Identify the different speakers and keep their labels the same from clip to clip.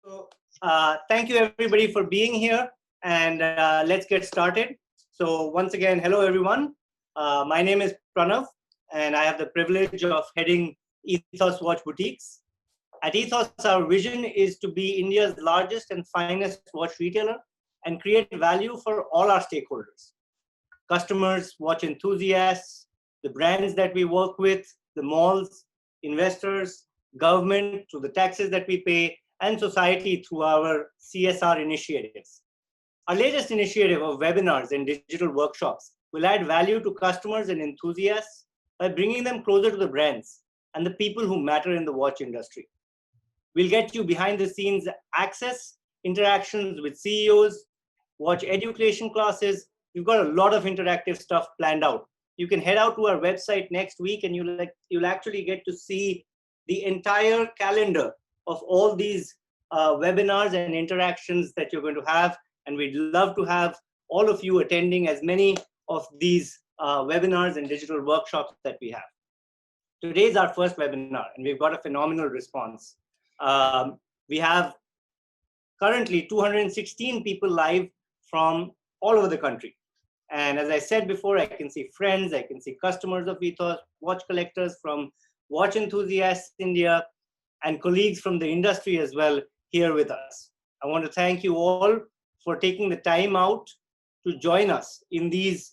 Speaker 1: So, thank you everybody for being here, and let's get started. So once again, hello everyone. My name is Pranav, and I have the privilege of heading Ethos Watch Boutiques. At Ethos, our vision is to be India's largest and finest watch retailer and create value for all our stakeholders. Customers, watch enthusiasts, the brands that we work with, the malls, investors, government through the taxes that we pay, and society through our CSR initiatives. Our latest initiative of webinars and digital workshops will add value to customers and enthusiasts by bringing them closer to the brands and the people who matter in the watch industry. We'll get you behind the scenes access, interactions with CEOs, watch education classes. We've got a lot of interactive stuff planned out. You can head out to our website next week and you'll actually get to see the entire calendar of all these webinars and interactions that you're going to have. And we'd love to have all of you attending as many of these webinars and digital workshops that we have. Today is our first webinar and we've got a phenomenal response. We have currently 216 people live from all over the country. And as I said before, I can see friends, I can see customers of Ethos, watch collectors from Watch Enthusiasts India, and colleagues from the industry as well here with us. I want to thank you all for taking the time out to join us in these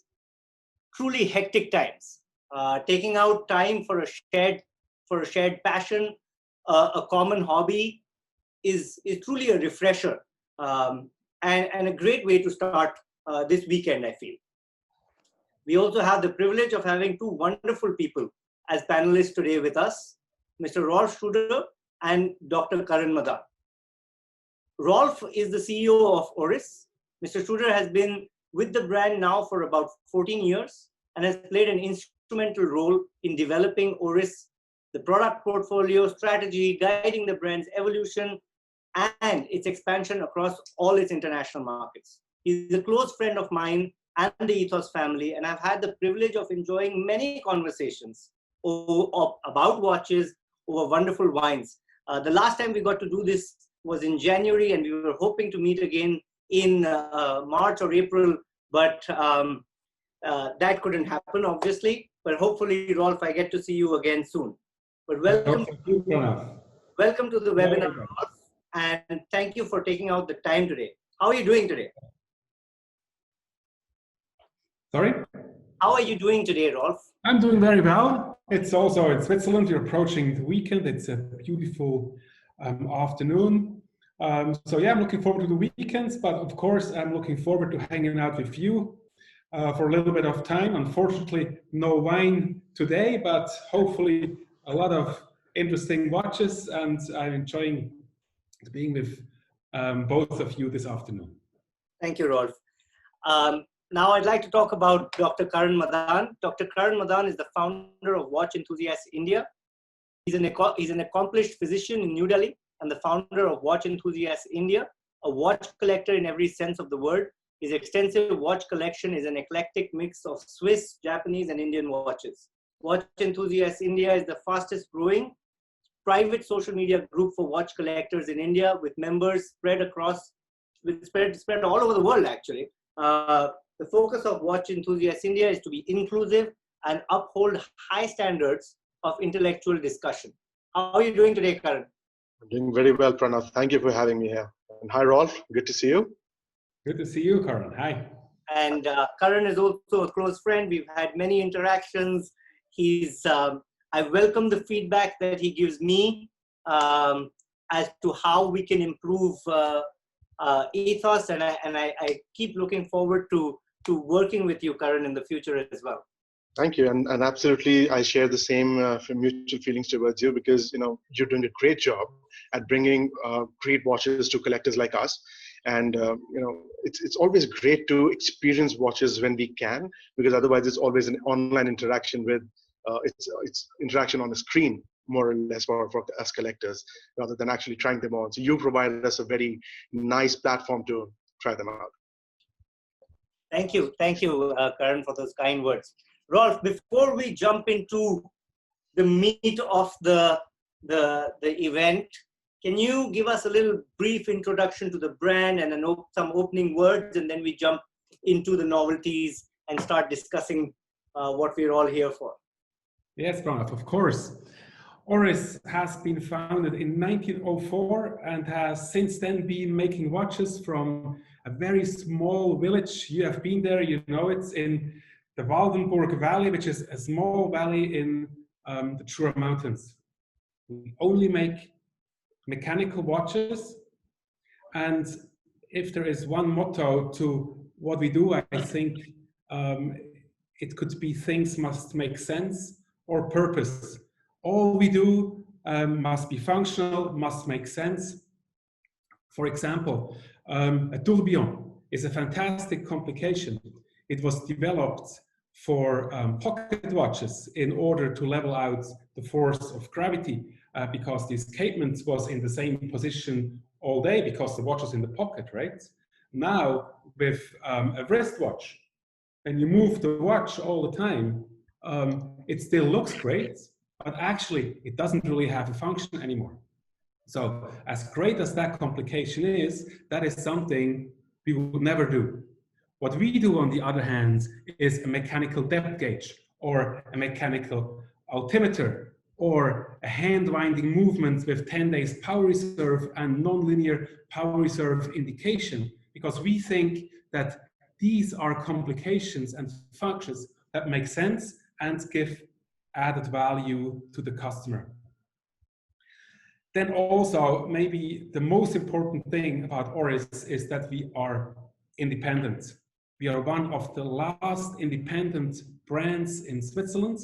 Speaker 1: truly hectic times. Taking out time for a shared passion, a common hobby is truly a refresher and a great way to start this weekend, I feel. We also have the privilege of having two wonderful people as panelists today with us, Mr. Rolf Studer and Dr. Karan Madan. Rolf is the CEO of Oris. Mr. Studer has been with the brand now for about 14 years and has played an instrumental role in developing Oris, the product portfolio, strategy, guiding the brand's evolution and its expansion across all its international markets. He's a close friend of mine and the Ethos family, and I've had the privilege of enjoying many conversations about watches over wonderful wines. The last time we got to do this was in January, and we were hoping to meet again in March or April, but that couldn't happen, obviously. But hopefully, Rolf, I get to see you again soon. But welcome to the webinar, Rolf, and thank you for taking out the time today. How are you doing today?
Speaker 2: Sorry?
Speaker 1: How are you doing today, Rolf?
Speaker 2: I'm doing very well. It's also in Switzerland. You're approaching the weekend. It's a beautiful afternoon. So yeah, I'm looking forward to the weekends, but of course, I'm looking forward to hanging out with you for a little bit of time. Unfortunately, no wine today, but hopefully a lot of interesting watches, and I'm enjoying being with both of you this afternoon.
Speaker 1: Thank you, Rolf. Now I'd like to talk about Dr. Karan Madan. Dr. Karan Madan is the founder of Watch Enthusiasts India. He's an accomplished physician in New Delhi and the founder of Watch Enthusiasts India, a watch collector in every sense of the word. His extensive watch collection is an eclectic mix of Swiss, Japanese, and Indian watches. Watch Enthusiasts India is the fastest growing private social media group for watch collectors in India, with members spread all over the world, actually. The focus of Watch Enthusiasts India is to be inclusive and uphold high standards of intellectual discussion. How are you doing today, Karan?
Speaker 3: I'm doing very well, Pranav. Thank you for having me here. And hi, Rolf. Good to see you.
Speaker 2: Good to see you, Karan. Hi.
Speaker 1: And Karan is also a close friend. We've had many interactions. I welcome the feedback that he gives me as to how we can improve Ethos, and I keep looking forward to working with you, Karan, in the future as well.
Speaker 3: Thank you, and absolutely, I share the same mutual feelings towards you, because you're doing a great job at bringing great watches to collectors like us, and it's always great to experience watches when we can, because otherwise it's always an online interaction with it's interaction on a screen, more or less, for us collectors, rather than actually trying them on. So you provided us a very nice platform to try them out.
Speaker 1: Thank you, Karan, for those kind words. Rolf, before we jump into the meat of the event, Can you give us a little brief introduction to the brand and some opening words, and then we jump into the novelties and start discussing what we're all here for?
Speaker 2: Yes, Pranav, of course. Oris has been founded in 1904 and has since then been making watches from a very small village. You have been there, you know, it's in the Waldenburg Valley, which is a small valley in the Jura Mountains. We only make mechanical watches, and if there is one motto to what we do, I think it could be things must make sense or purpose. All we do must be functional, must make sense. For example, a tourbillon is a fantastic complication. It was developed for pocket watches in order to level out the force of gravity because the escapement was in the same position all day because the watch was in the pocket, right? Now, with a wristwatch, and you move the watch all the time, it still looks great, but actually it doesn't really have a function anymore. So as great as that complication is, that is something we would never do. What we do, on the other hand, is a mechanical depth gauge or a mechanical altimeter or a hand-winding movement with 10 days power reserve and nonlinear power reserve indication, because we think that these are complications and functions that make sense and give added value to the customer. Then also, maybe the most important thing about Oris is that we are independent. We are one of the last independent brands in Switzerland,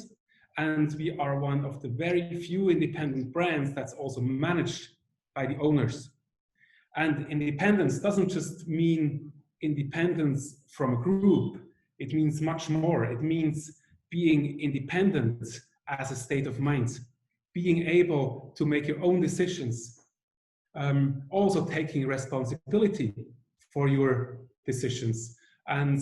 Speaker 2: and we are one of the very few independent brands that's also managed by the owners. And independence doesn't just mean independence from a group. It means much more. It means being independent as a state of mind, being able to make your own decisions, also taking responsibility for your decisions. And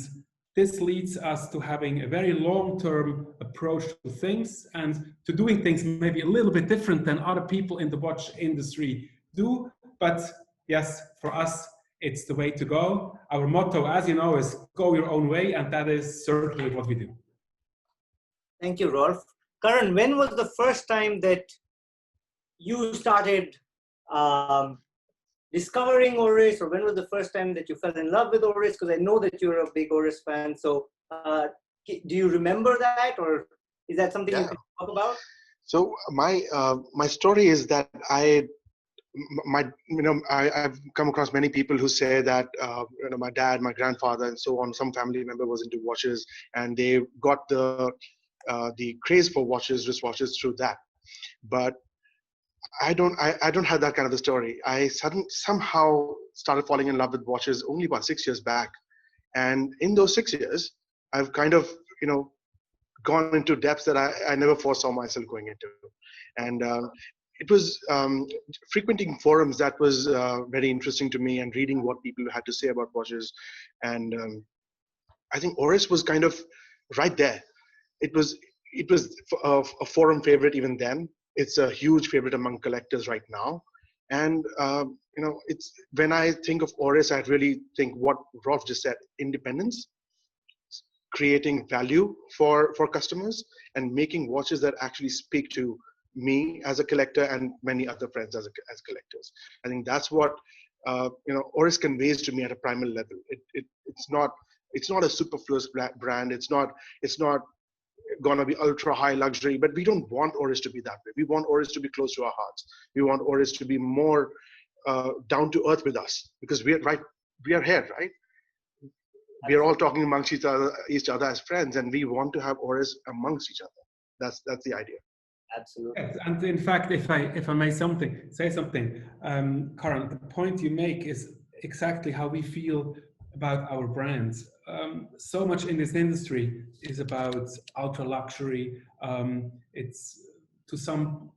Speaker 2: this leads us to having a very long-term approach to things and to doing things maybe a little bit different than other people in the watch industry do. But yes, for us, it's the way to go. Our motto, as you know, is go your own way, and that is certainly what we do.
Speaker 1: Thank you, Rolf. Karan, when was the first time that you started discovering Orris, or when was the first time that you fell in love with Orris? Because I know that you're a big Orris fan. So do you remember that, or is that something you can talk about?
Speaker 3: So my story is that I've come across many people who say that my dad, my grandfather, and so on, some family member was into watches, and they got the craze for watches, wristwatches through that. But I don't have that kind of a story. I somehow started falling in love with watches only about 6 years back, and in those 6 years, I've kind of gone into depths that I never foresaw myself going into, and it was frequenting forums that was very interesting to me, and reading what people had to say about watches, and I think Orris was kind of right there. It was a forum favorite even then. It's a huge favorite among collectors right now, and it's when I think of Orris, I really think what Rolf just said: independence, creating value for customers, and making watches that actually speak to me as a collector and many other friends as collectors. I think that's what Orris conveys to me at a primal level. It's not a superfluous brand. It's not going to be ultra high luxury, but we don't want Orris to be that way. We want Orris to be close to our hearts. We want Orris to be more down to earth with us, because we are here, right? We are all talking amongst each other as friends, and we want to have Orris amongst each other. That's the idea.
Speaker 1: Absolutely.
Speaker 2: Yes, and in fact, if I may say something, Karan, the point you make is exactly how we feel about our brands. So much in this industry is about ultra luxury. It's to some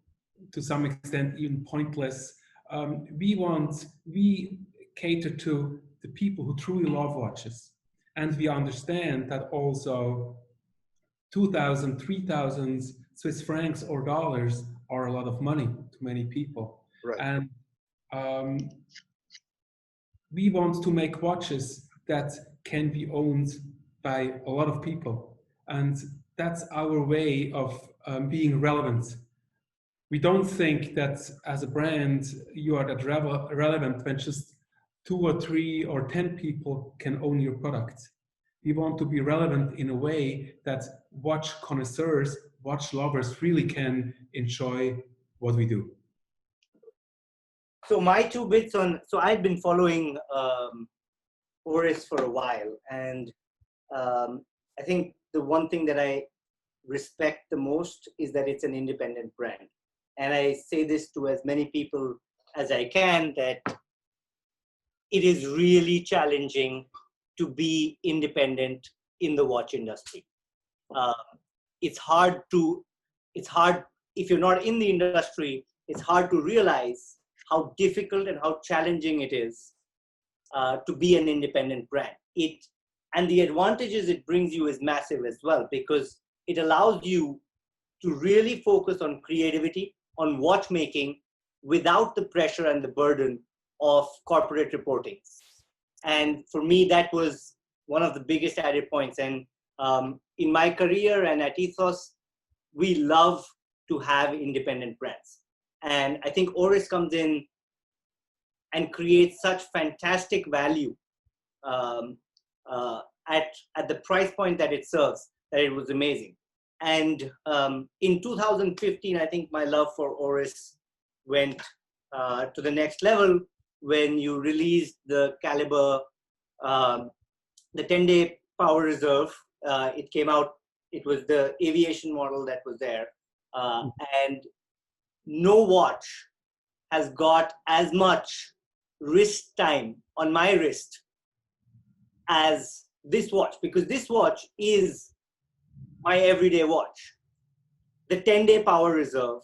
Speaker 2: extent even pointless. We cater to the people who truly love watches, and we understand that also 2,000, 3,000 Swiss francs or dollars are a lot of money to many people.
Speaker 3: Right.
Speaker 2: And we want to make watches that can be owned by a lot of people. And that's our way of being relevant. We don't think that as a brand, you are that relevant when just 2 or 3 or 10 people can own your product. We want to be relevant in a way that watch connoisseurs, watch lovers really can enjoy what we do.
Speaker 1: So my 2 bits on, so I've been following Oris for a while, and I think the one thing that I respect the most is that it's an independent brand. And I say this to as many people as I can, that it is really challenging to be independent in the watch industry. It's hard, if you're not in the industry, it's hard to realize how difficult and how challenging it is to be an independent brand. And the advantages it brings you is massive as well, because it allows you to really focus on creativity, on watchmaking, without the pressure and the burden of corporate reporting. And for me, that was one of the biggest added points. And in my career and at Ethos, we love to have independent brands. And I think Oris comes in and creates such fantastic value at the price point that it serves, that it was amazing. And in 2015, I think my love for Oris went to the next level when you released the Caliber, the 10-day power reserve. It came out, it was the aviation model that was there. And no watch has got as much wrist time on my wrist as this watch, because this watch is my everyday watch. The 10-day power reserve,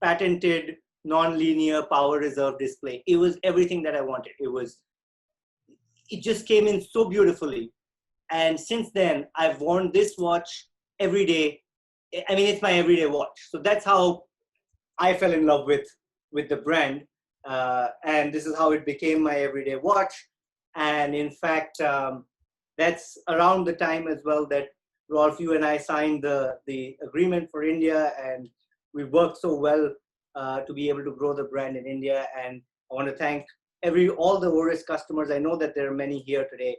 Speaker 1: patented non-linear power reserve display. It was everything that I wanted. It just came in so beautifully. And since then, I've worn this watch every day. I mean, it's my everyday watch. So that's how I fell in love with the brand. And this is how it became my everyday watch. And in fact, that's around the time as well that Rolf, you and I signed the agreement for India, and we worked so well to be able to grow the brand in India. And I want to thank all the Orris customers. I know that there are many here today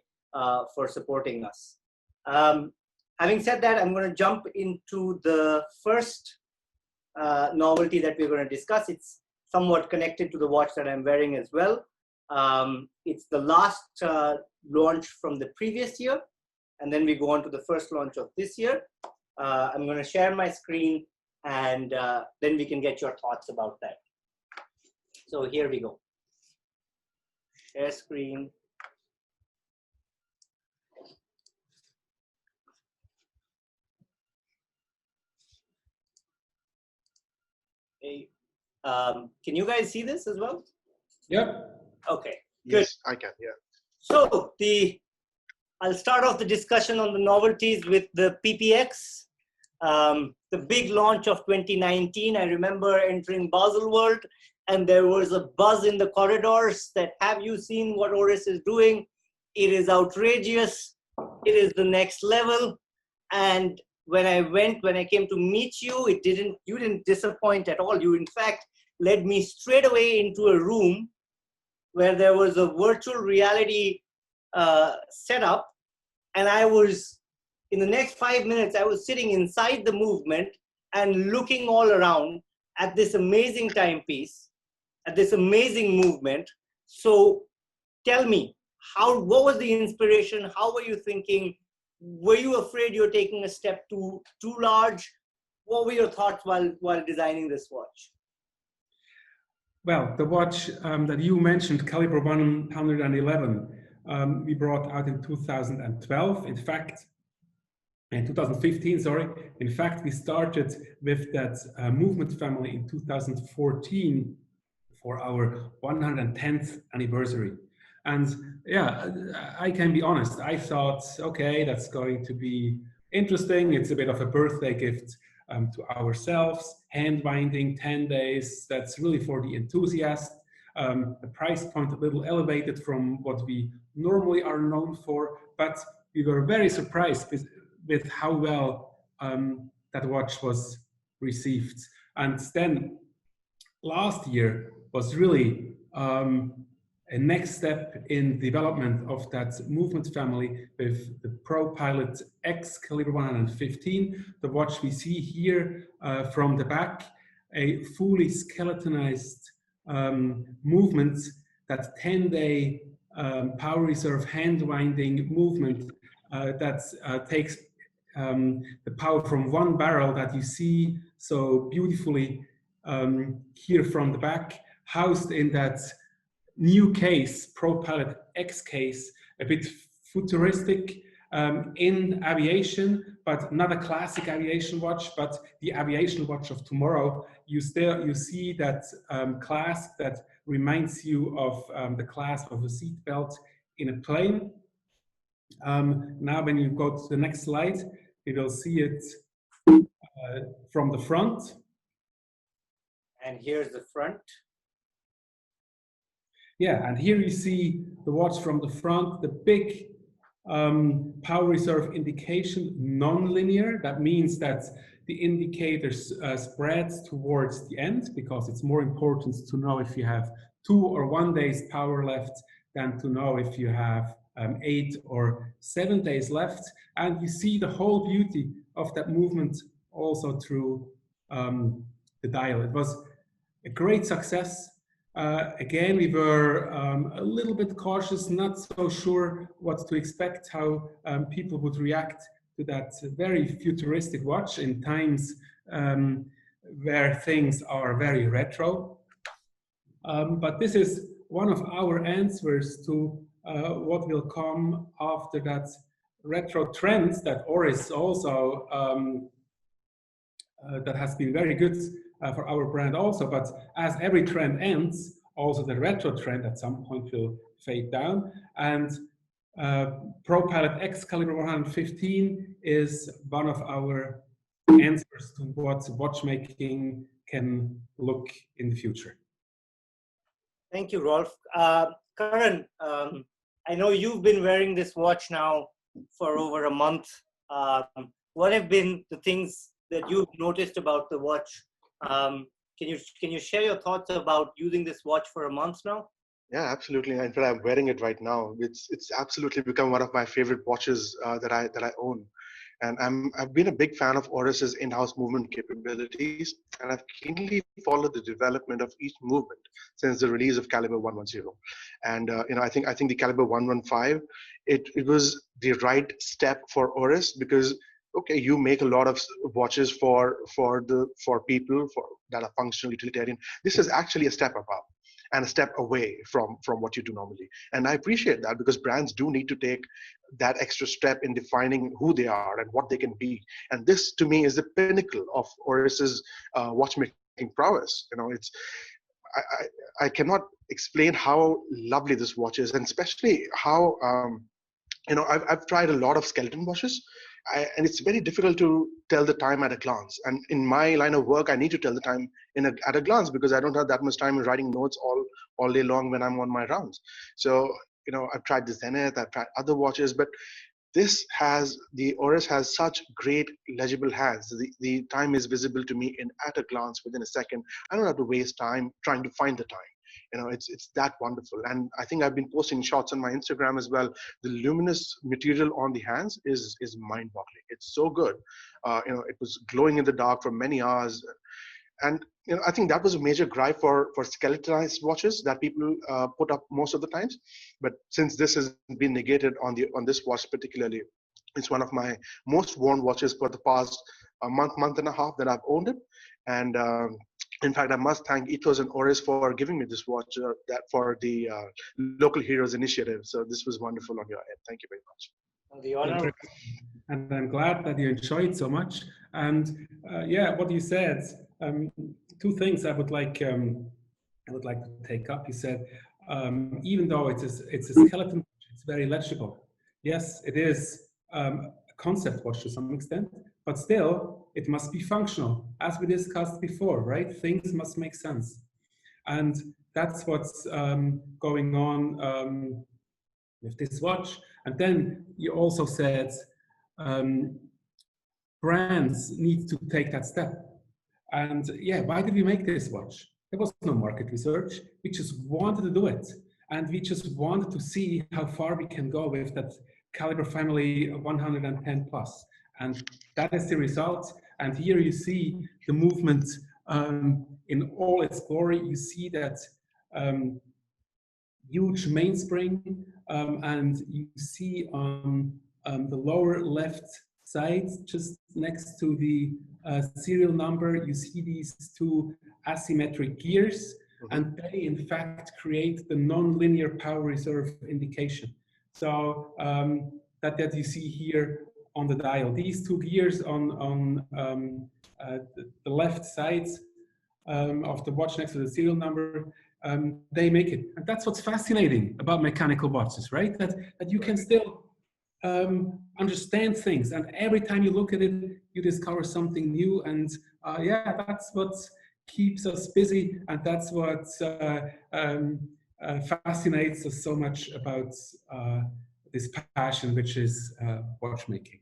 Speaker 1: for supporting us. Having said that, I'm going to jump into the first novelty that we're going to discuss. It's somewhat connected to the watch that I'm wearing as well. It's the last launch from the previous year, and then we go on to the first launch of this year. I'm going to share my screen, and then we can get your thoughts about that. So here we go. Share screen. Hey, can you guys see this as well?
Speaker 2: Yep.
Speaker 1: Okay, good.
Speaker 3: Yes, I can, yeah.
Speaker 1: So I'll start off the discussion on the novelties with the PPX. The big launch of 2019, I remember entering Basel World, and there was a buzz in the corridors that, have you seen what Orris is doing? It is outrageous. It is the next level. And when I came to meet you, you didn't disappoint at all. You, in fact, led me straight away into a room where there was a virtual reality setup. And in the next 5 minutes, I was sitting inside the movement and looking all around at this amazing timepiece, at this amazing movement. So tell me, what was the inspiration? How were you thinking? Were you afraid you're taking a step too large? What were your thoughts while designing this watch?
Speaker 2: Well, the watch that you mentioned, Caliber 111, we brought out in 2012. In 2015, sorry. In fact, we started with that movement family in 2014 for our 110th anniversary. And yeah, I can be honest, I thought, okay, that's going to be interesting. It's a bit of a birthday gift to ourselves. Hand winding, 10 days, that's really for the enthusiast. the price point a little elevated from what we normally are known for, but we were very surprised with how well that watch was received. And then last year was really a next step in development of that movement family with the ProPilot X caliber 115, the watch we see here from the back, a fully skeletonized movement, that 10-day power reserve hand winding movement that takes the power from one barrel that you see so beautifully here from the back, housed in that new case, ProPilot X case, a bit futuristic in aviation, but not a classic aviation watch, but the aviation watch of tomorrow. You see that clasp that reminds you of the clasp of a seatbelt in a plane. Now, when you go to the next slide, you will see it from the front.
Speaker 1: And here's the front.
Speaker 2: Yeah, and here you see the watch from the front, the big power reserve indication, non-linear. That means that the indicator spreads towards the end, because it's more important to know if you have 2 or 1 day's power left than to know if you have 8 or 7 days left. And you see the whole beauty of that movement also through the dial. It was a great success. Again, we were a little bit cautious, not so sure what to expect, how people would react to that very futuristic watch in times where things are very retro. But this is one of our answers to what will come after that retro trend that Oris also, that has been very good for our brand also, but as every trend ends, also the retro trend at some point will fade down. And ProPilot X caliber 115 is one of our answers to what watchmaking can look in the future.
Speaker 1: Thank you, Rolf. Karan, I know you've been wearing this watch now for over a month. What have been the things that you've noticed about the watch? Can you share your thoughts about using this watch for a month now?
Speaker 3: Yeah, absolutely. In fact, I'm wearing it right now. It's absolutely become one of my favorite watches that I own. And I've been a big fan of Oris's in-house movement capabilities, and I've keenly followed the development of each movement since the release of Caliber 110. And I think the Caliber 115, it was the right step for Oris, because okay, you make a lot of watches for people that are functional, utilitarian. This is actually a step above and a step away from what you do normally. And I appreciate that, because brands do need to take that extra step in defining who they are and what they can be. And this, to me, is the pinnacle of Oris's watchmaking prowess. I cannot explain how lovely this watch is, and especially how I've tried a lot of skeleton watches, and it's very difficult to tell the time at a glance. And in my line of work, I need to tell the time at a glance, because I don't have that much time writing notes all day long when I'm on my rounds. So, I've tried the Zenith, I've tried other watches, but the Orris has such great legible hands. The time is visible to me at a glance within a second. I don't have to waste time trying to find the time. It's that wonderful. And I think I've been posting shots on my Instagram as well. The luminous material on the hands is mind-boggling. It's so good. It was glowing in the dark for many hours. And I think that was a major gripe for skeletonized watches that people put up most of the times. But since this has been negated on this watch particularly, it's one of my most worn watches for the past month and a half that I've owned it. And in fact, I must thank Ethos and Oris for giving me this watch for the Local Heroes Initiative. So this was wonderful on your end. Thank you very much.
Speaker 1: The honor.
Speaker 2: And I'm glad that you enjoyed so much. And yeah, what you said, two things I would like to take up. You said, even though it's a skeleton, it's very legible. Yes, it is a concept watch to some extent, but still, it must be functional, as we discussed before, right? Things must make sense. And that's what's going on with this watch. And then you also said brands need to take that step. And yeah, why did we make this watch? There was no market research. We just wanted to do it. And we just wanted to see how far we can go with that caliber family 110 plus. And that is the result. And here you see the movement in all its glory. You see that huge mainspring, and you see on the lower left side, just next to the serial number, you see these two asymmetric gears, and they in fact create the non-linear power reserve indication. So that you see here on the dial. These two gears on the left sides of the watch next to the serial number, they make it. And that's what's fascinating about mechanical watches, right? That you can still understand things, and every time you look at it, you discover something new. And yeah, that's what keeps us busy, and that's what fascinates us so much about this passion, which is watchmaking.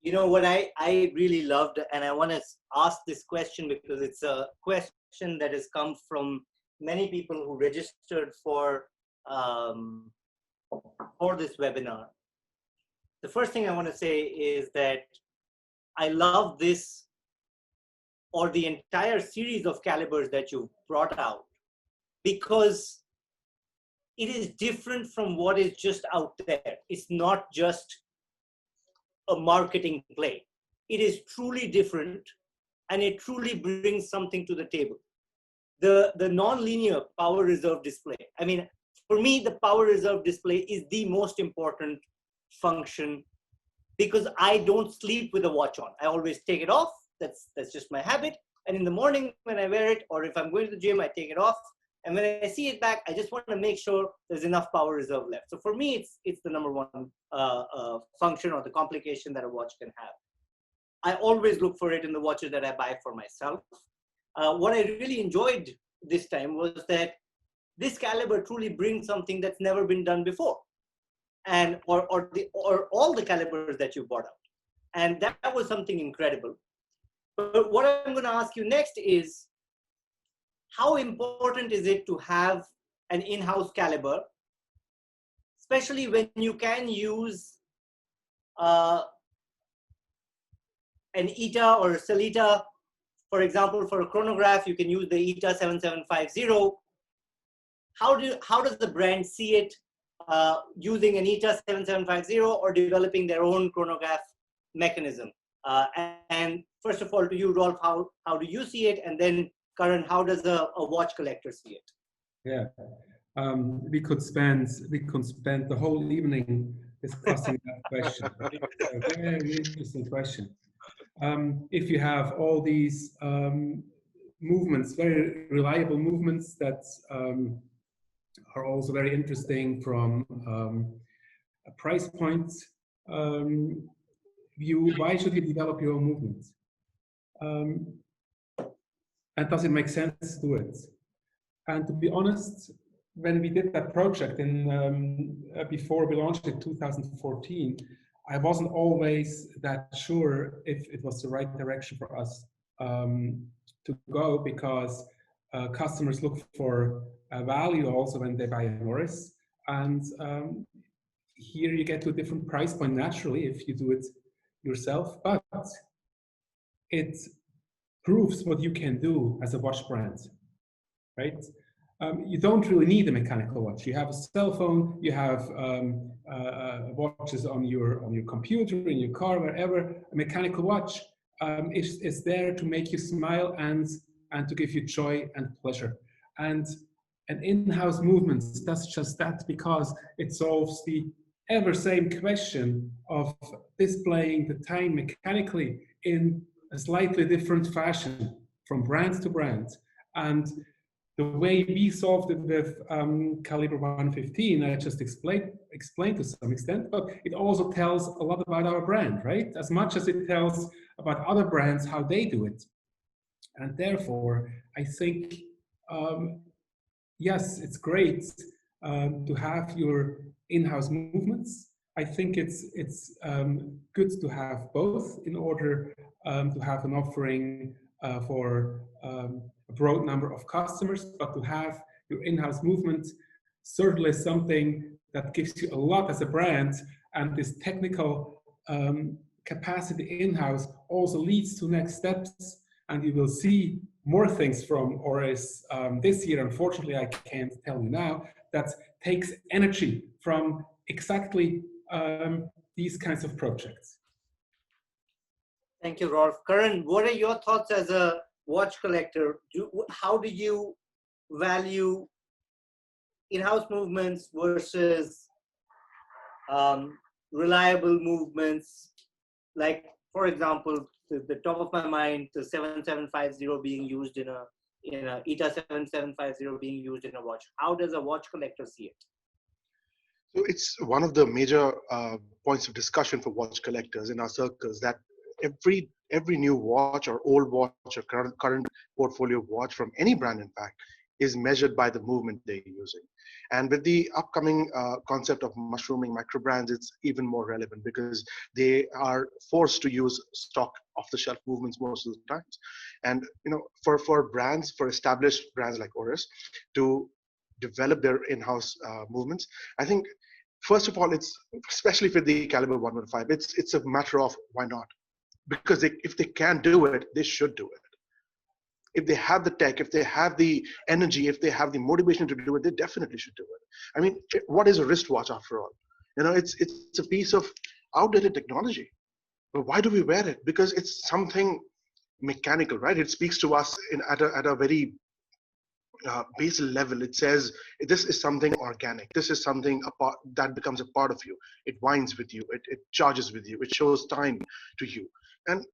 Speaker 1: You know what I really loved, and I want to ask this question because it's a question that has come from many people who registered for this webinar. The first thing I want to say is that I love this, or the entire series of calibers that you've brought out, because it is different from what is just out there. It's not just a marketing play. It is truly different, and it truly brings something to the table. The non-linear power reserve display. I mean, for me, the power reserve display is the most important function, because I don't sleep with a watch on. I always take it off. That's just my habit. And in the morning when I wear it, or if I'm going to the gym, I take it off. And when I see it back, I just want to make sure there's enough power reserve left. So for me, it's the number one function or the complication that a watch can have. I always look for it in the watches that I buy for myself. What I really enjoyed this time was that this caliber truly brings something that's never been done before, and or all the calibers that you brought out, and that was something incredible. But what I'm going to ask you next is, how important is it to have an in-house caliber, especially when you can use an ETA or a Celita? For example, for a chronograph, you can use the ETA 7750. How does the brand see it using an ETA 7750 or developing their own chronograph mechanism? And first of all, to you, Rolf, how do you see it? And then, Karan, how does a watch collector see it?
Speaker 2: Yeah, we could spend the whole evening discussing that question. It's a very interesting question. If you have all these movements, very reliable movements that are also very interesting from a price point view, why should you develop your own movements? And does it make sense to do it? And to be honest, when we did that project before we launched it in 2014, I wasn't always that sure if it was the right direction for us to go, because customers look for value also when they buy an Oris. And here you get to a different price point naturally if you do it yourself, but it proves what you can do as a watch brand, right? You don't really need a mechanical watch. You have a cell phone, you have watches on your computer, in your car, wherever. A mechanical watch is there to make you smile and to give you joy and pleasure. And an in-house movement does just that, because it solves the ever same question of displaying the time mechanically in a slightly different fashion from brand to brand. And the way we solved it with caliber 115, I just explained to some extent, but it also tells a lot about our brand, right? As much as it tells about other brands, how they do it. And therefore, I think yes, it's great to have your in-house movements. I think it's good to have both in order to have an offering for a broad number of customers, but to have your in-house movement certainly something that gives you a lot as a brand, and this technical capacity in-house also leads to next steps, and you will see more things from Oris this year. Unfortunately, I can't tell you now. That takes energy from exactly these kinds of projects.
Speaker 1: Thank you, Rolf. Karan, what are your thoughts as a watch collector? How do you value in-house movements versus reliable movements? Like, for example, the top of my mind, the 7750 being used in a ETA 7750 being used in a watch. How does a watch collector see it?
Speaker 3: So it's one of the major points of discussion for watch collectors in our circles, that every new watch or old watch or current portfolio watch from any brand, in fact, is measured by the movement they're using. And with the upcoming concept of mushrooming micro brands, it's even more relevant because they are forced to use stock off-the-shelf movements most of the times. And for brands, for established brands like Orris, to develop their in-house movements, I think first of all, it's especially for the caliber 115, it's a matter of why not? Because if they can do it, they should do it. If they have the tech, if they have the energy, if they have the motivation to do it, they definitely should do it. I mean, what is a wristwatch after all? It's a piece of outdated technology. But why do we wear it? Because it's something mechanical, right? It speaks to us at a very basal level. It says this is something organic. This is something that becomes a part of you. It winds with you. It charges with you. It shows time to you. And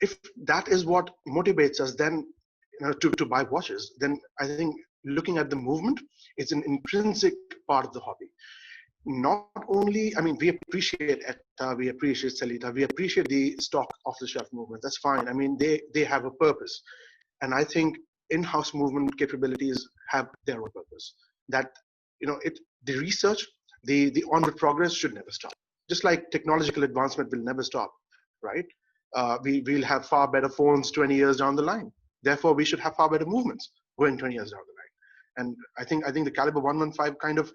Speaker 3: if that is what motivates us, then to buy watches, then I think looking at the movement is an intrinsic part of the hobby. Not only, I mean, we appreciate ETA, we appreciate Celita, we appreciate the stock off-the-shelf movement. That's fine. I mean, they have a purpose, and I think in-house movement capabilities have their own purpose. That the research, the onward progress should never stop. Just like technological advancement will never stop, right? We'll have far better phones 20 years down the line. Therefore, we should have far better movements going 20 years down the line. And I think the caliber 115 kind of,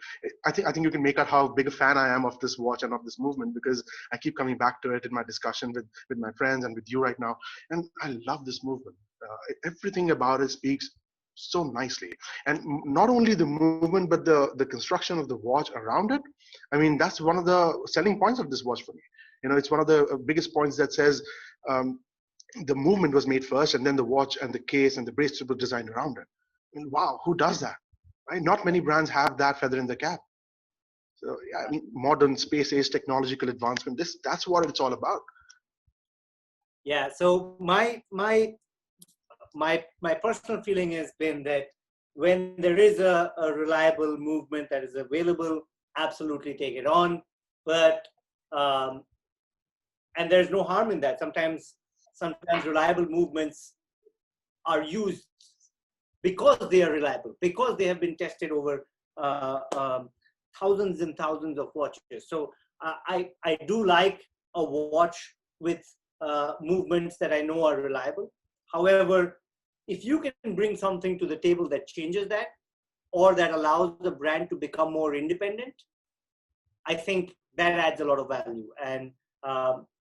Speaker 3: I think you can make out how big a fan I am of this watch and of this movement, because I keep coming back to it in my discussion with my friends and with you right now. And I love this movement. Everything about it speaks so nicely. And not only the movement, but the construction of the watch around it. I mean, that's one of the selling points of this watch for me. It's one of the biggest points that says the movement was made first, and then the watch and the case and the bracelet were designed around it. And wow, who does that? Right? Not many brands have that feather in the cap. So yeah, I mean, modern space age technological advancement, that's what it's all about.
Speaker 1: Yeah. So my personal feeling has been that when there is a reliable movement that is available, absolutely take it on. But and there's no harm in that. Sometimes reliable movements are used because they are reliable, because they have been tested over thousands and thousands of watches. So I do like a watch with movements that I know are reliable. However, if you can bring something to the table that changes that, or that allows the brand to become more independent, I think that adds a lot of value. And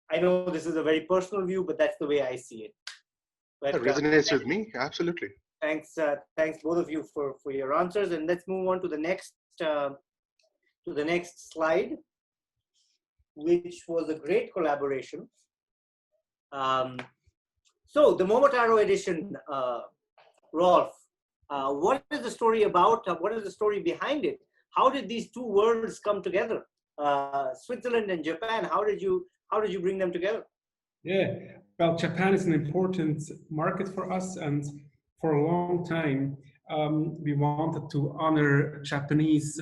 Speaker 1: I know this is a very personal view, but that's the way I see it. But,
Speaker 3: that resonates with me, absolutely.
Speaker 1: Thanks both of you for your answers, and let's move on to the next slide, which was a great collaboration. So the Momotaro edition, Rolf, what is the story about? What is the story behind it? How did these two worlds come together? Switzerland and Japan. How did you bring them together?
Speaker 2: Yeah, well, Japan is an important market for us, and for a long time we wanted to honor Japanese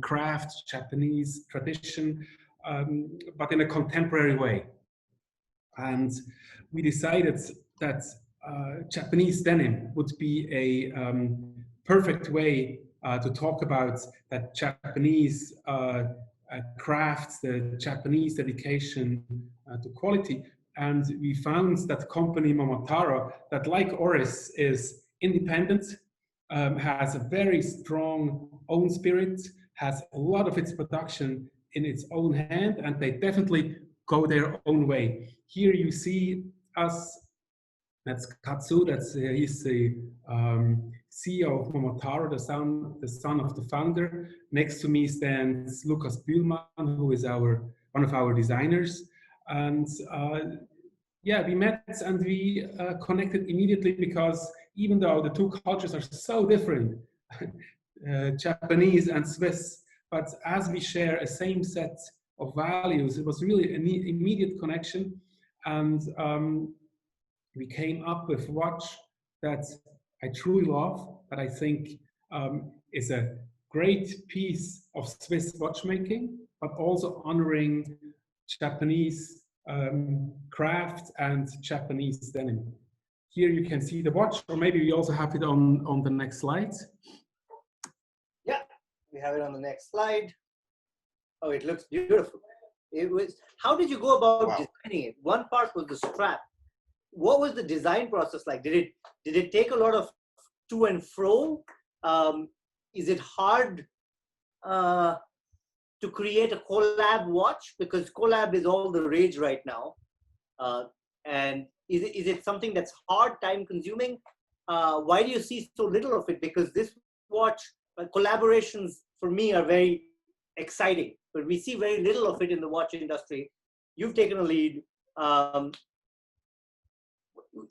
Speaker 2: craft, Japanese tradition, but in a contemporary way. And we decided that Japanese denim would be perfect way to talk about that Japanese crafts, the Japanese dedication to quality. And we found that company Momotaro, that like Oris is independent, has a very strong own spirit, has a lot of its production in its own hand, and they definitely go their own way. Here you see us. That's Katsu. He's the CEO of Momotaro, the son of the founder. Next to me stands Lukas Bühlmann, who is one of our designers. And yeah, we met and we connected immediately, because even though the two cultures are so different, Japanese and Swiss, but as we share a same set of values, it was really an immediate connection. And we came up with a watch that I truly love, that I think is a great piece of Swiss watchmaking, but also honoring Japanese craft and Japanese denim. Here you can see the watch, or maybe we also have it on the next slide.
Speaker 1: Yeah, we have it on the next slide. Oh, it looks beautiful. How did you go about designing it? One part was the strap. What was the design process like? Did it take a lot of to and fro? Is it hard to create a collab watch, because collab is all the rage right now? And is it something that's hard, time consuming? Why do you see so little of it? Because this watch collaborations for me are very exciting, but we see very little of it in the watch industry. You've taken a lead.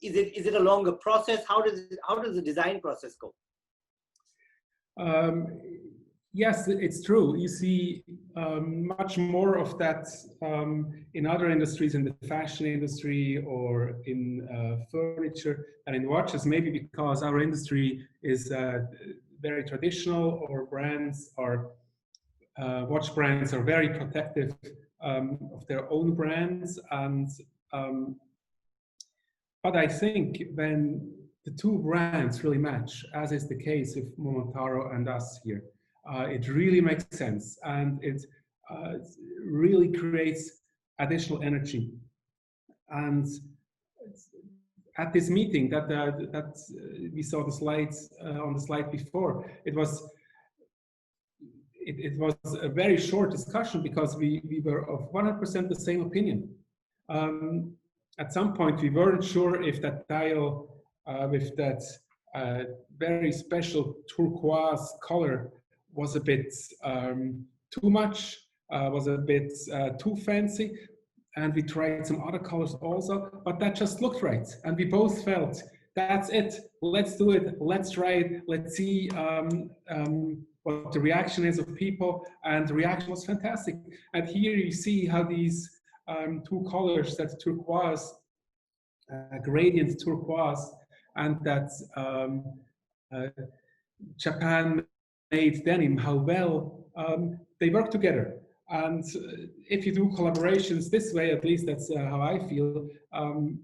Speaker 1: Is it a longer process? How does the design process go?
Speaker 2: Yes, it's true. You see much more of that in other industries, in the fashion industry or in furniture than in watches, maybe because our industry is very traditional, or watch brands are very protective of their own brands. And but I think when the two brands really match, as is the case with Momotaro and us here, it really makes sense, and it really creates additional energy. And at this meeting that we saw the slides on the slide before, it was a very short discussion, because we were of 100% the same opinion. At some point, we weren't sure if that dial with that very special turquoise color was a bit too much, was a bit too fancy. And we tried some other colors also, but that just looked right. And we both felt, that's it, let's do it, let's try it, let's see what the reaction is of people. And the reaction was fantastic. And here you see how these two colors, that turquoise, gradient turquoise, and that Japan-made denim, how well they work together. And if you do collaborations this way, at least that's how I feel,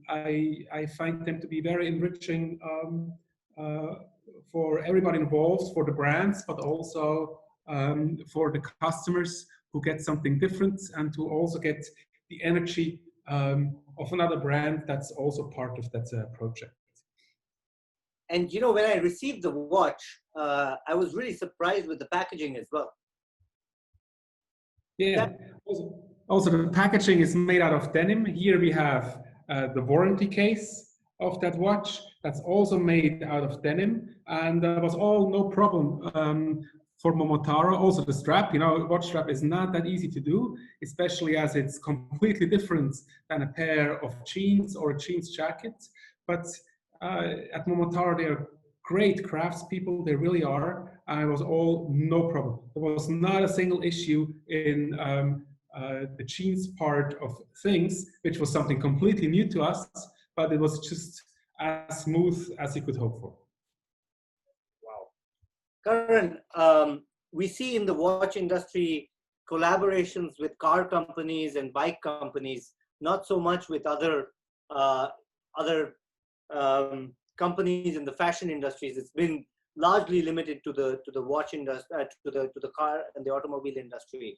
Speaker 2: I find them to be very enriching for everybody involved, for the brands, but also for the customers, who get something different, and to also get the energy of another brand that's also part of that project.
Speaker 1: And you know, when I received the watch, I was really surprised with the packaging as well.
Speaker 2: Yeah, also the packaging is made out of denim. Here we have the warranty case of that watch that's also made out of denim, and that was all no problem for Momotaro. Also the strap, you know, watch strap is not that easy to do, especially as it's completely different than a pair of jeans or a jeans jacket. But at Momotaro, they are great craftspeople, they really are, and it was all no problem. There was not a single issue in the jeans part of things, which was something completely new to us, but it was just as smooth as you could hope for.
Speaker 1: Wow. Karan, we see in the watch industry collaborations with car companies and bike companies, not so much with other companies in the fashion industries. It's been largely limited to the watch industry, to the car and the automobile industry.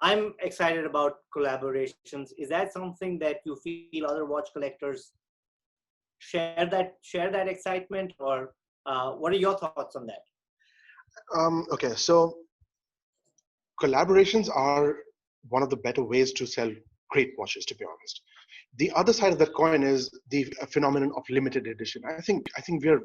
Speaker 1: I'm excited about collaborations. Is that something that you feel other watch collectors share that excitement, or what are your thoughts on that?
Speaker 3: Okay, so collaborations are one of the better ways to sell great watches, to be honest. The other side of that coin is the phenomenon of limited edition. I think we're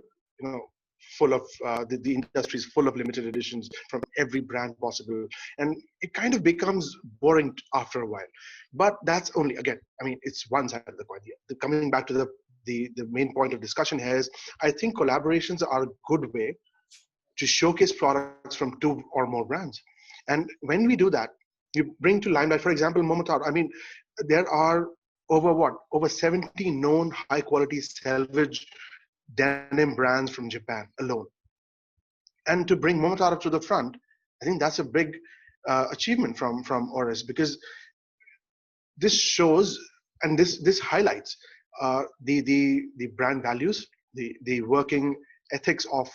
Speaker 3: full of the industry is full of limited editions from every brand possible, and it kind of becomes boring after a while. But that's only, again, I mean, it's one side of the coin. Coming back to the main point of discussion here is, I think collaborations are a good way to showcase products from 2 or more brands. And when we do that, you bring to limelight, for example, Momotaro. I mean, there are over 70 known high quality salvage denim brands from Japan alone. And to bring Momotaro to the front, I think that's a big achievement from Oris, because this shows and this highlights the brand values, the working ethics of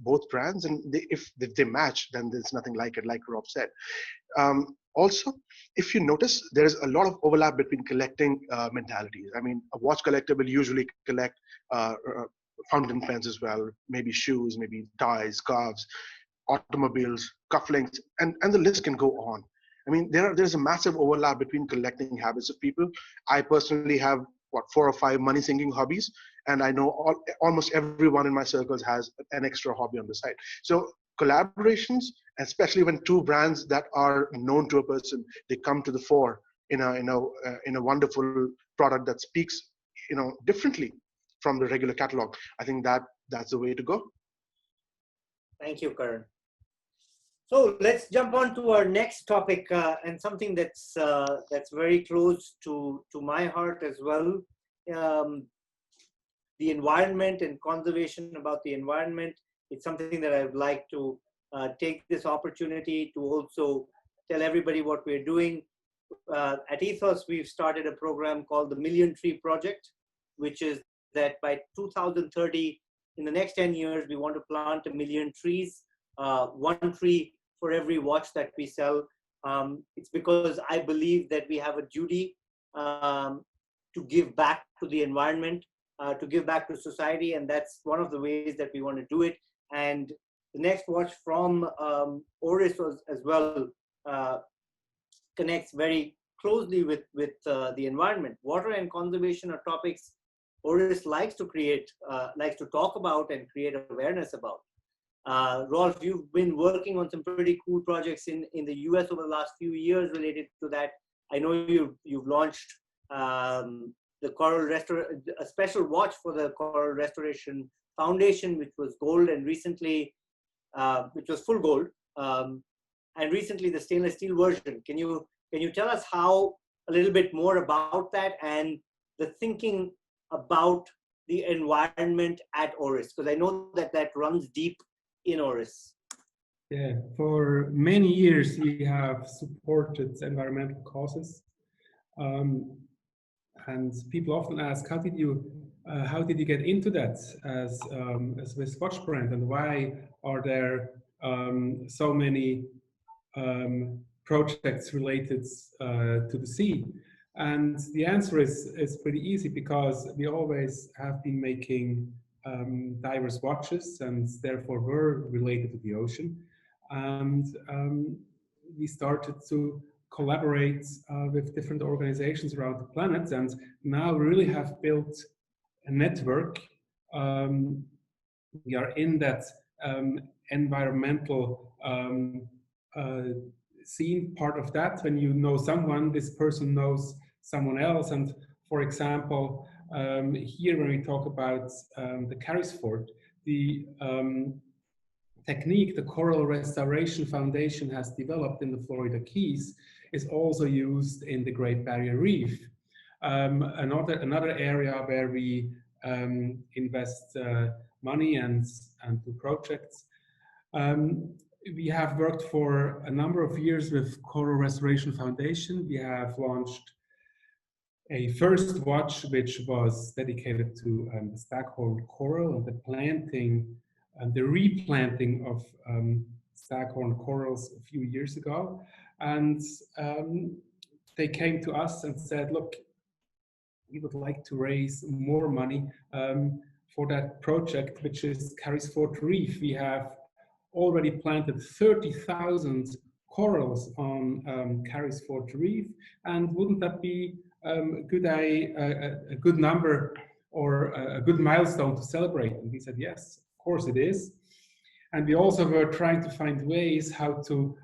Speaker 3: both brands, and if they match, then there's nothing like it, like Rolf said. Also, if you notice, there's a lot of overlap between collecting mentalities. I mean, a watch collector will usually collect fountain pens as well, maybe shoes, maybe ties, scarves, automobiles, cufflinks, and the list can go on. I mean, there's a massive overlap between collecting habits of people. I personally have 4 or 5 money sinking hobbies, and I know almost everyone in my circles has an extra hobby on the side. So collaborations, especially when 2 brands that are known to a person, they come to the fore in a wonderful product that speaks differently from the regular catalog. I think that's the way to go.
Speaker 1: Thank you, Karan. So let's jump on to our next topic, and something that's very close to my heart as well. The environment and conservation about the environment. It's something that I would like to take this opportunity to also tell everybody what we're doing. At Ethos, we've started a program called the Million Tree Project, which is that by 2030, in the next 10 years, we want to plant 1 million trees, 1 tree for every watch that we sell. It's because I believe that we have a duty to give back to the environment, to give back to society, and that's one of the ways that we want to do it. And the next watch from Oris as well connects very closely with the environment. Water and conservation are topics Oris likes to talk about and create awareness about. Rolf, you've been working on some pretty cool projects in the US over the last few years related to that. I know you've launched a special watch for the Coral Restoration Foundation, which was gold, and recently, which was full gold, and recently the stainless steel version. Can you tell us a little bit more about that and the thinking about the environment at Orris? Because I know that runs deep in Orris.
Speaker 2: Yeah, for many years we have supported environmental causes, and people often ask, how did you get into that as a Swiss watch brand, and why are there so many projects related to the sea? And the answer is pretty easy, because we always have been making diverse watches, and therefore were related to the ocean. And we started to collaborate with different organizations around the planet, and now we really have built a network. We are in that environmental scene part of that. When you know someone, this person knows someone else. And for example, here when we talk about the Carrisford, the technique the Coral Restoration Foundation has developed in the Florida Keys is also used in the Great Barrier Reef. Another area where we invest money and do projects. We have worked for a number of years with Coral Restoration Foundation. We have launched a first watch which was dedicated to the staghorn coral and the planting the replanting of staghorn corals a few years ago. And they came to us and said, look, we would like to raise more money for that project, which is Carysfort Reef. We have already planted 30,000 corals on Carysfort Reef, and wouldn't that be a good number or a good milestone to celebrate? And we said, yes, of course it is. And we also were trying to find ways how to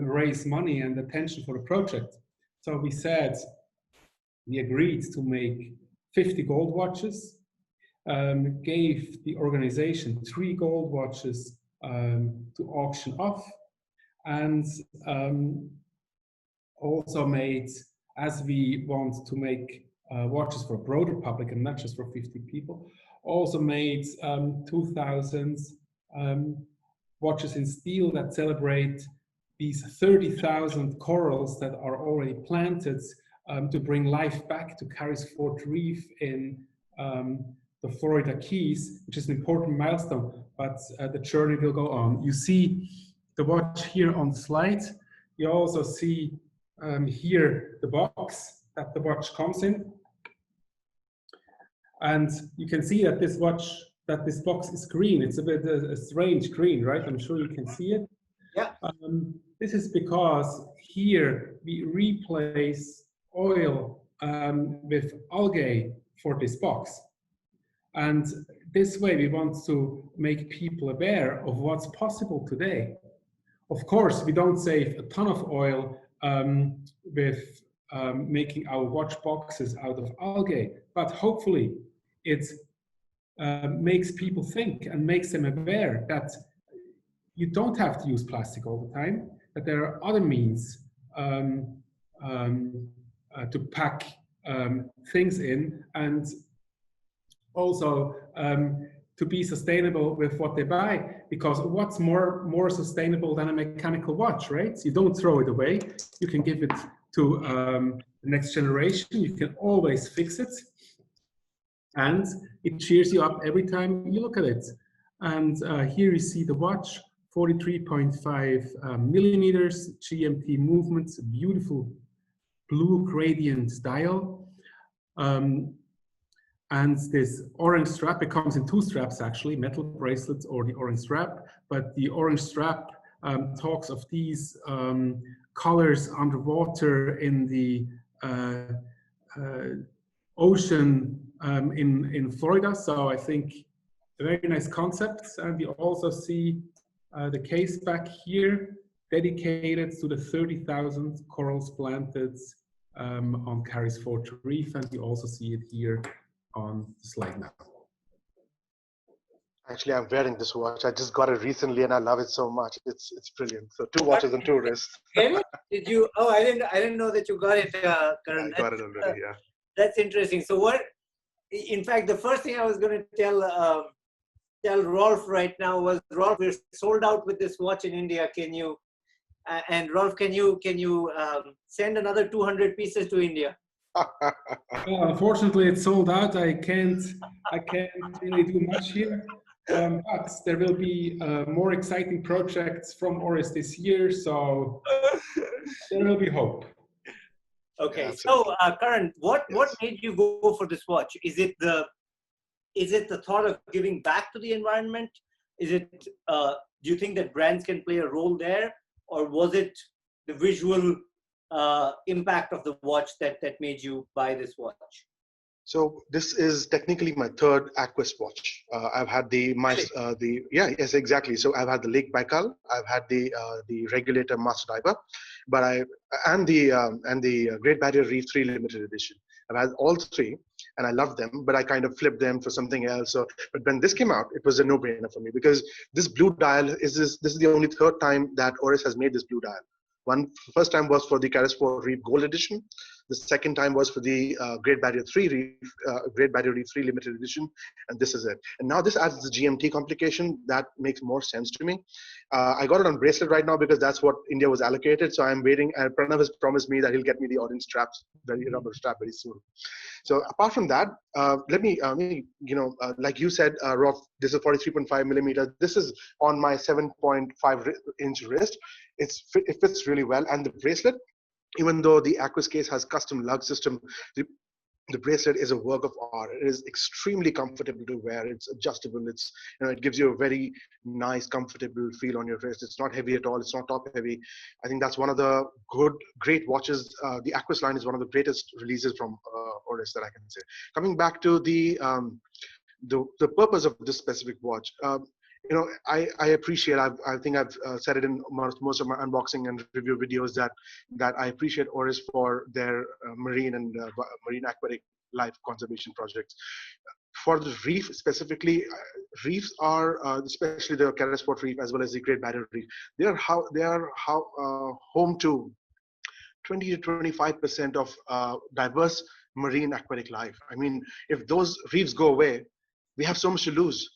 Speaker 2: raise money and attention for the project. So we said, we agreed to make 50 gold watches, gave the organization 3 gold watches to auction off, and also made, as we want to make watches for a broader public and not just for 50 people, also made 2,000 watches in steel that celebrate these 30,000 corals that are already planted to bring life back to Carysfort Reef in the Florida Keys, which is an important milestone, but the journey will go on. You see the watch here on the slide. You also see here the box that the watch comes in. And you can see that this watch, that this box is green. It's a bit a strange green, right? I'm sure you can see it.
Speaker 1: Yeah.
Speaker 2: This is because here we replace oil with algae for this box. And this way we want to make people aware of what's possible today. Of course, we don't save a ton of oil with making our watch boxes out of algae, but hopefully it makes people think and makes them aware that you don't have to use plastic all the time, that there are other means to pack things in, and also to be sustainable with what they buy, because what's more sustainable than a mechanical watch, right? You don't throw it away. You can give it to the next generation. You can always fix it. And it cheers you up every time you look at it. And here you see the watch, 43.5 millimeters, GMT movements, beautiful blue gradient dial. And this orange strap, it comes in 2 straps actually, metal bracelets or the orange strap, but the orange strap talks of these colors underwater in the ocean in Florida. So I think a very nice concept. And you also see the case back here dedicated to the 30,000 corals planted on Carysfort Reef, and you also see it here on the slide now.
Speaker 3: Actually, I'm wearing this watch. I just got it recently, and I love it so much. It's brilliant. So 2 watches and 2 wrists.
Speaker 1: Get it? Did you? Oh, I didn't know that you got it, Karan.
Speaker 3: I got it already. Yeah.
Speaker 1: That's interesting. So what? In fact, the first thing I was going to tell Rolf right now was, Rolf, we're sold out with this watch in India. Can you? And Rolf, can you send another 200 pieces to India?
Speaker 2: Well, unfortunately, it's sold out. I can't really do much here. But there will be more exciting projects from Orris this year, so there will be hope.
Speaker 1: Okay,
Speaker 3: Yeah,
Speaker 1: so Karan, what made you go for this watch? Is it the thought of giving back to the environment? Is it do you think that brands can play a role there, or was it the visual impact of the watch that made you buy this watch?
Speaker 3: So this is technically my 3rd Aquis watch. I've had yes, exactly. So I've had the Lake Baikal, I've had the Regulator Master Diver, but and the Great Barrier Reef 3 limited edition. I've had all 3, and I love them, but I kind of flipped them for something else. So, but when this came out, it was a no-brainer for me, because this blue dial this is the only 3rd time that Oris has made this blue dial. First time was for the Carysfort Reef Gold Edition. The second time was for the Great Barrier Reef 3 limited edition, and this is it. And now this adds the GMT complication that makes more sense to me. I got it on bracelet right now because that's what India was allocated. So I'm waiting. And Pranav has promised me that he'll get me the orange rubber strap very soon. So apart from that, let me, like you said, Rolf, this is 43.5 millimeters. This is on my 7.5 inch wrist. It fits really well. And the bracelet, even though the Aquis case has custom lug system, the bracelet is a work of art. It is extremely comfortable to wear. It's adjustable. It's, it gives you a very nice, comfortable feel on your wrist. It's not heavy at all. It's not top heavy. I think that's one of the great watches. The Aquis line is one of the greatest releases from Orris that I can say. Coming back to the purpose of this specific watch. I appreciate, I think I've said it in most of my unboxing and review videos that I appreciate Oris for their marine and marine aquatic life conservation projects. For the reef specifically, reefs are, especially the Terrestrial reef as well as the Great Barrier Reef, they are home to 20 to 25% of diverse marine aquatic life. I mean, if those reefs go away, we have so much to lose.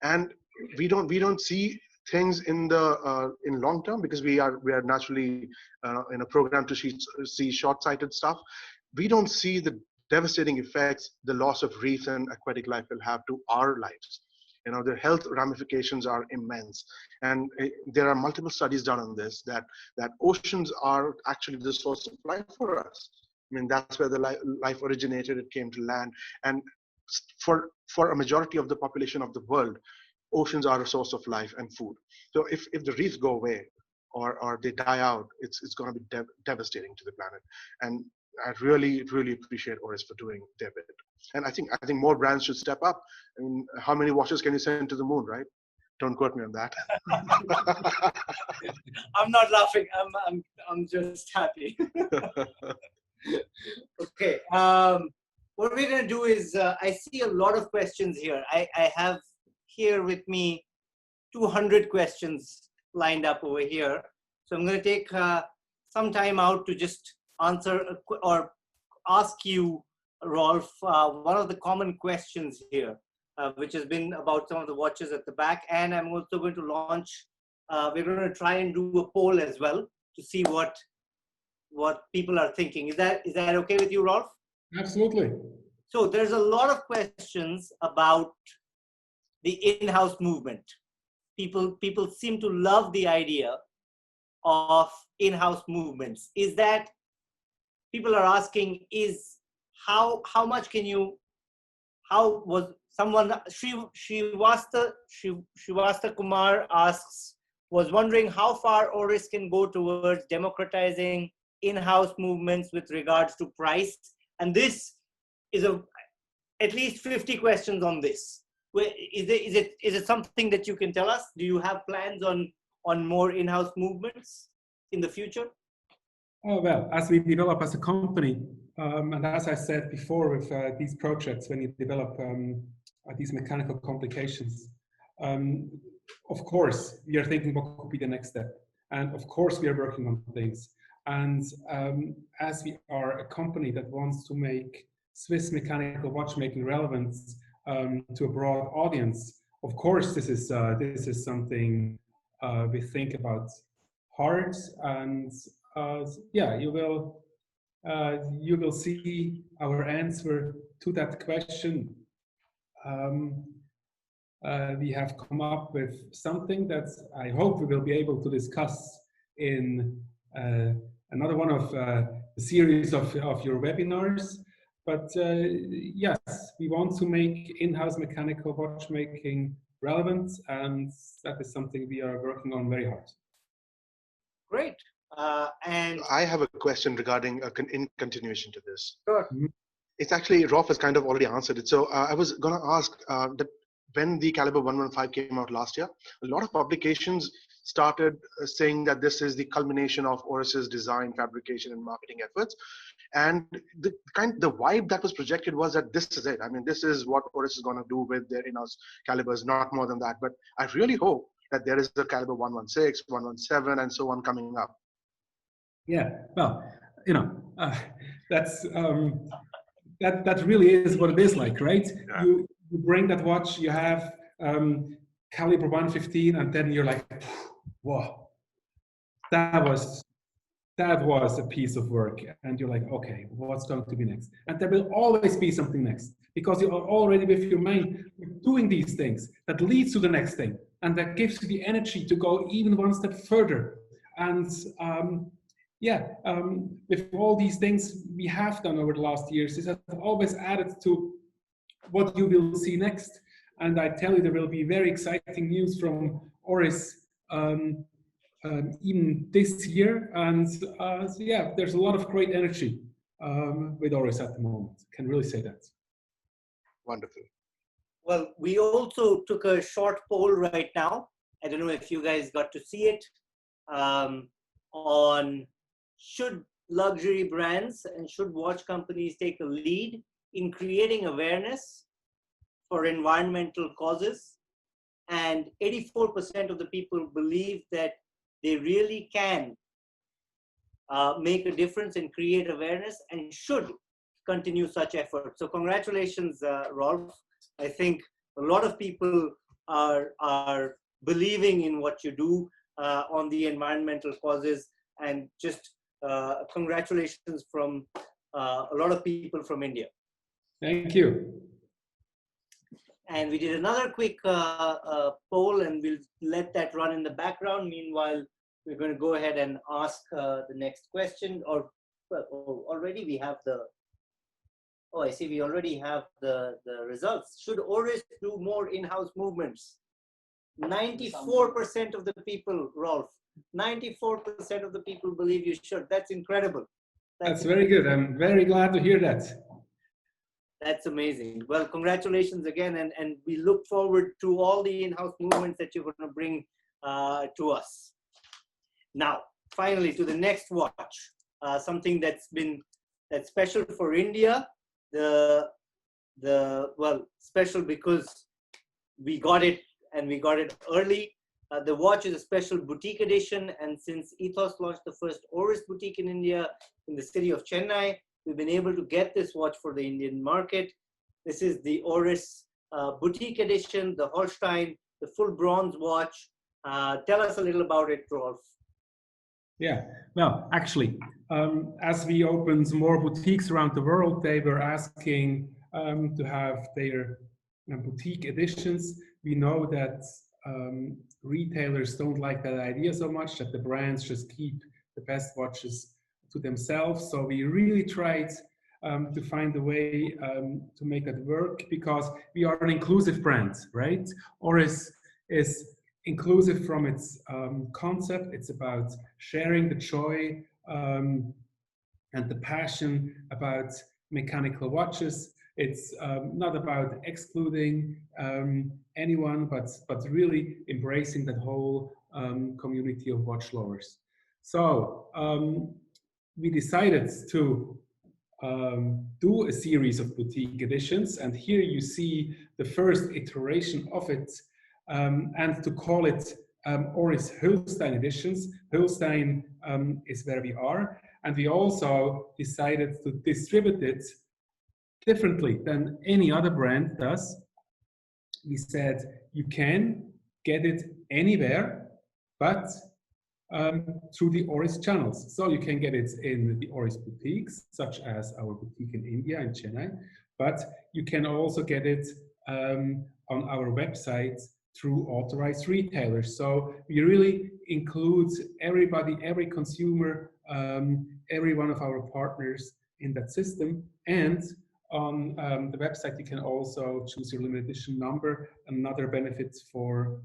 Speaker 3: And we don't see things in long term because we are naturally in a program to see short-sighted stuff. We don't see the devastating effects the loss of reefs and aquatic life will have to our lives. The health ramifications are immense, and there are multiple studies done on this that oceans are actually the source of life for us. I mean, that's where the life originated. It came to land, and for a majority of the population of the world, oceans are a source of life and food. So if the reefs go away or they die out, it's going to be devastating to the planet. And I really appreciate Oris for doing their bit. And I think more brands should step up. I mean, how many watches can you send to the moon, right? Don't quote me on that.
Speaker 1: I'm not laughing. I'm just happy. Okay. What we're going to do is, I see a lot of questions here. I have here with me 200 questions lined up over here. So I'm going to take some time out to just answer or ask you, Rolf, one of the common questions here, which has been about some of the watches at the back. And I'm also going to launch, we're going to try and do a poll as well to see what people are thinking. Is that okay with you, Rolf?
Speaker 2: Absolutely.
Speaker 1: So there's a lot of questions about the in-house movement. People seem to love the idea of in-house movements. Is that people are asking is how much can you, how was someone, Srivasta Kumar asks, was wondering how far Oris can go towards democratizing in-house movements with regards to price. And this is at least 50 questions on this. Is it something that you can tell us? Do you have plans on more in-house movements in the future?
Speaker 2: Oh, well, as we develop as a company, and as I said before with these projects, when you develop these mechanical complications, of course, we are thinking what could be the next step. And of course, we are working on things. And as we are a company that wants to make Swiss mechanical watchmaking relevant to a broad audience, of course, this is something we think about hard. And yeah, you will see our answer to that question. We have come up with something that I hope we will be able to discuss in another one of the series of your webinars. But yes, we want to make in-house mechanical watchmaking relevant, and that is something we are working on very hard.
Speaker 1: Great. And
Speaker 3: I have a question regarding in continuation to this.
Speaker 1: Sure.
Speaker 3: It's actually, Rolf has kind of already answered it. So I was going to ask that when the Caliber 115 came out last year, a lot of publications started saying that this is the culmination of Oris's design, fabrication, and marketing efforts. And the vibe that was projected was that this is it. I mean, this is what Oris is going to do with their in-house calibers, not more than that. But I really hope that there is a Caliber 116, 117, and so on coming up.
Speaker 2: Yeah, well, you know, that's that really is what it is like, right?
Speaker 3: Yeah.
Speaker 2: You bring that watch, you have caliber 115, and then you're like, whoa, that was a piece of work, and you're like, okay, what's going to be next? And there will always be something next, because you are already with your mind doing these things that leads to the next thing, and that gives you the energy to go even one step further. And with all these things we have done over the last years, this has always added to what you will see next. And I tell you, there will be very exciting news from Oris even this year. And there's a lot of great energy with Oris at the moment. Can really say that.
Speaker 3: Wonderful.
Speaker 1: Well, we also took a short poll right now. I don't know if you guys got to see it, on should luxury brands and should watch companies take a lead in creating awareness for environmental causes. And 84% of the people believe that they really can make a difference and create awareness and should continue such efforts. So congratulations, Rolf. I think a lot of people are believing in what you do on the environmental causes, and just congratulations from a lot of people from India.
Speaker 2: Thank you.
Speaker 1: And we did another quick poll, and we'll let that run in the background. Meanwhile, we're going to go ahead and ask the next question. Already we have the, I see we already have the results. Should Orris do more in-house movements? 94% of the people, Rolf, 94% of the people believe you should. That's incredible.
Speaker 2: That's very good. I'm very glad to hear that.
Speaker 1: That's amazing. Well, congratulations again, and we look forward to all the in-house movements that you're going to bring to us. Now, finally, to the next watch, something that's special for India. Special because we got it, and we got it early. The watch is a special boutique edition, and since Ethos launched the first Oris boutique in India in the city of Chennai, we've been able to get this watch for the Indian market. This is the Oris boutique edition, the Holstein, the full bronze watch. Tell us a little about it, Rolf.
Speaker 2: Yeah, well, actually, as we opened more boutiques around the world, they were asking to have their boutique editions. We know that retailers don't like that idea so much, that the brands just keep the best watches to themselves. So we really tried to find a way to make that work, because we are an inclusive brand, right? Oris is inclusive from its concept. It's about sharing the joy and the passion about mechanical watches. It's not about excluding anyone, but really embracing that whole community of watch lovers. So we decided to do a series of boutique editions, and here you see the first iteration of it, and to call it Oris Holstein editions. Holstein is where we are, and we also decided to distribute it differently than any other brand does. We said you can get it anywhere, but through the Oris channels. So you can get it in the Oris boutiques, such as our boutique in India, in Chennai, but you can also get it on our website through authorized retailers. So we really include everybody, every consumer, every one of our partners in that system. And on the website, you can also choose your limited edition number, another benefit for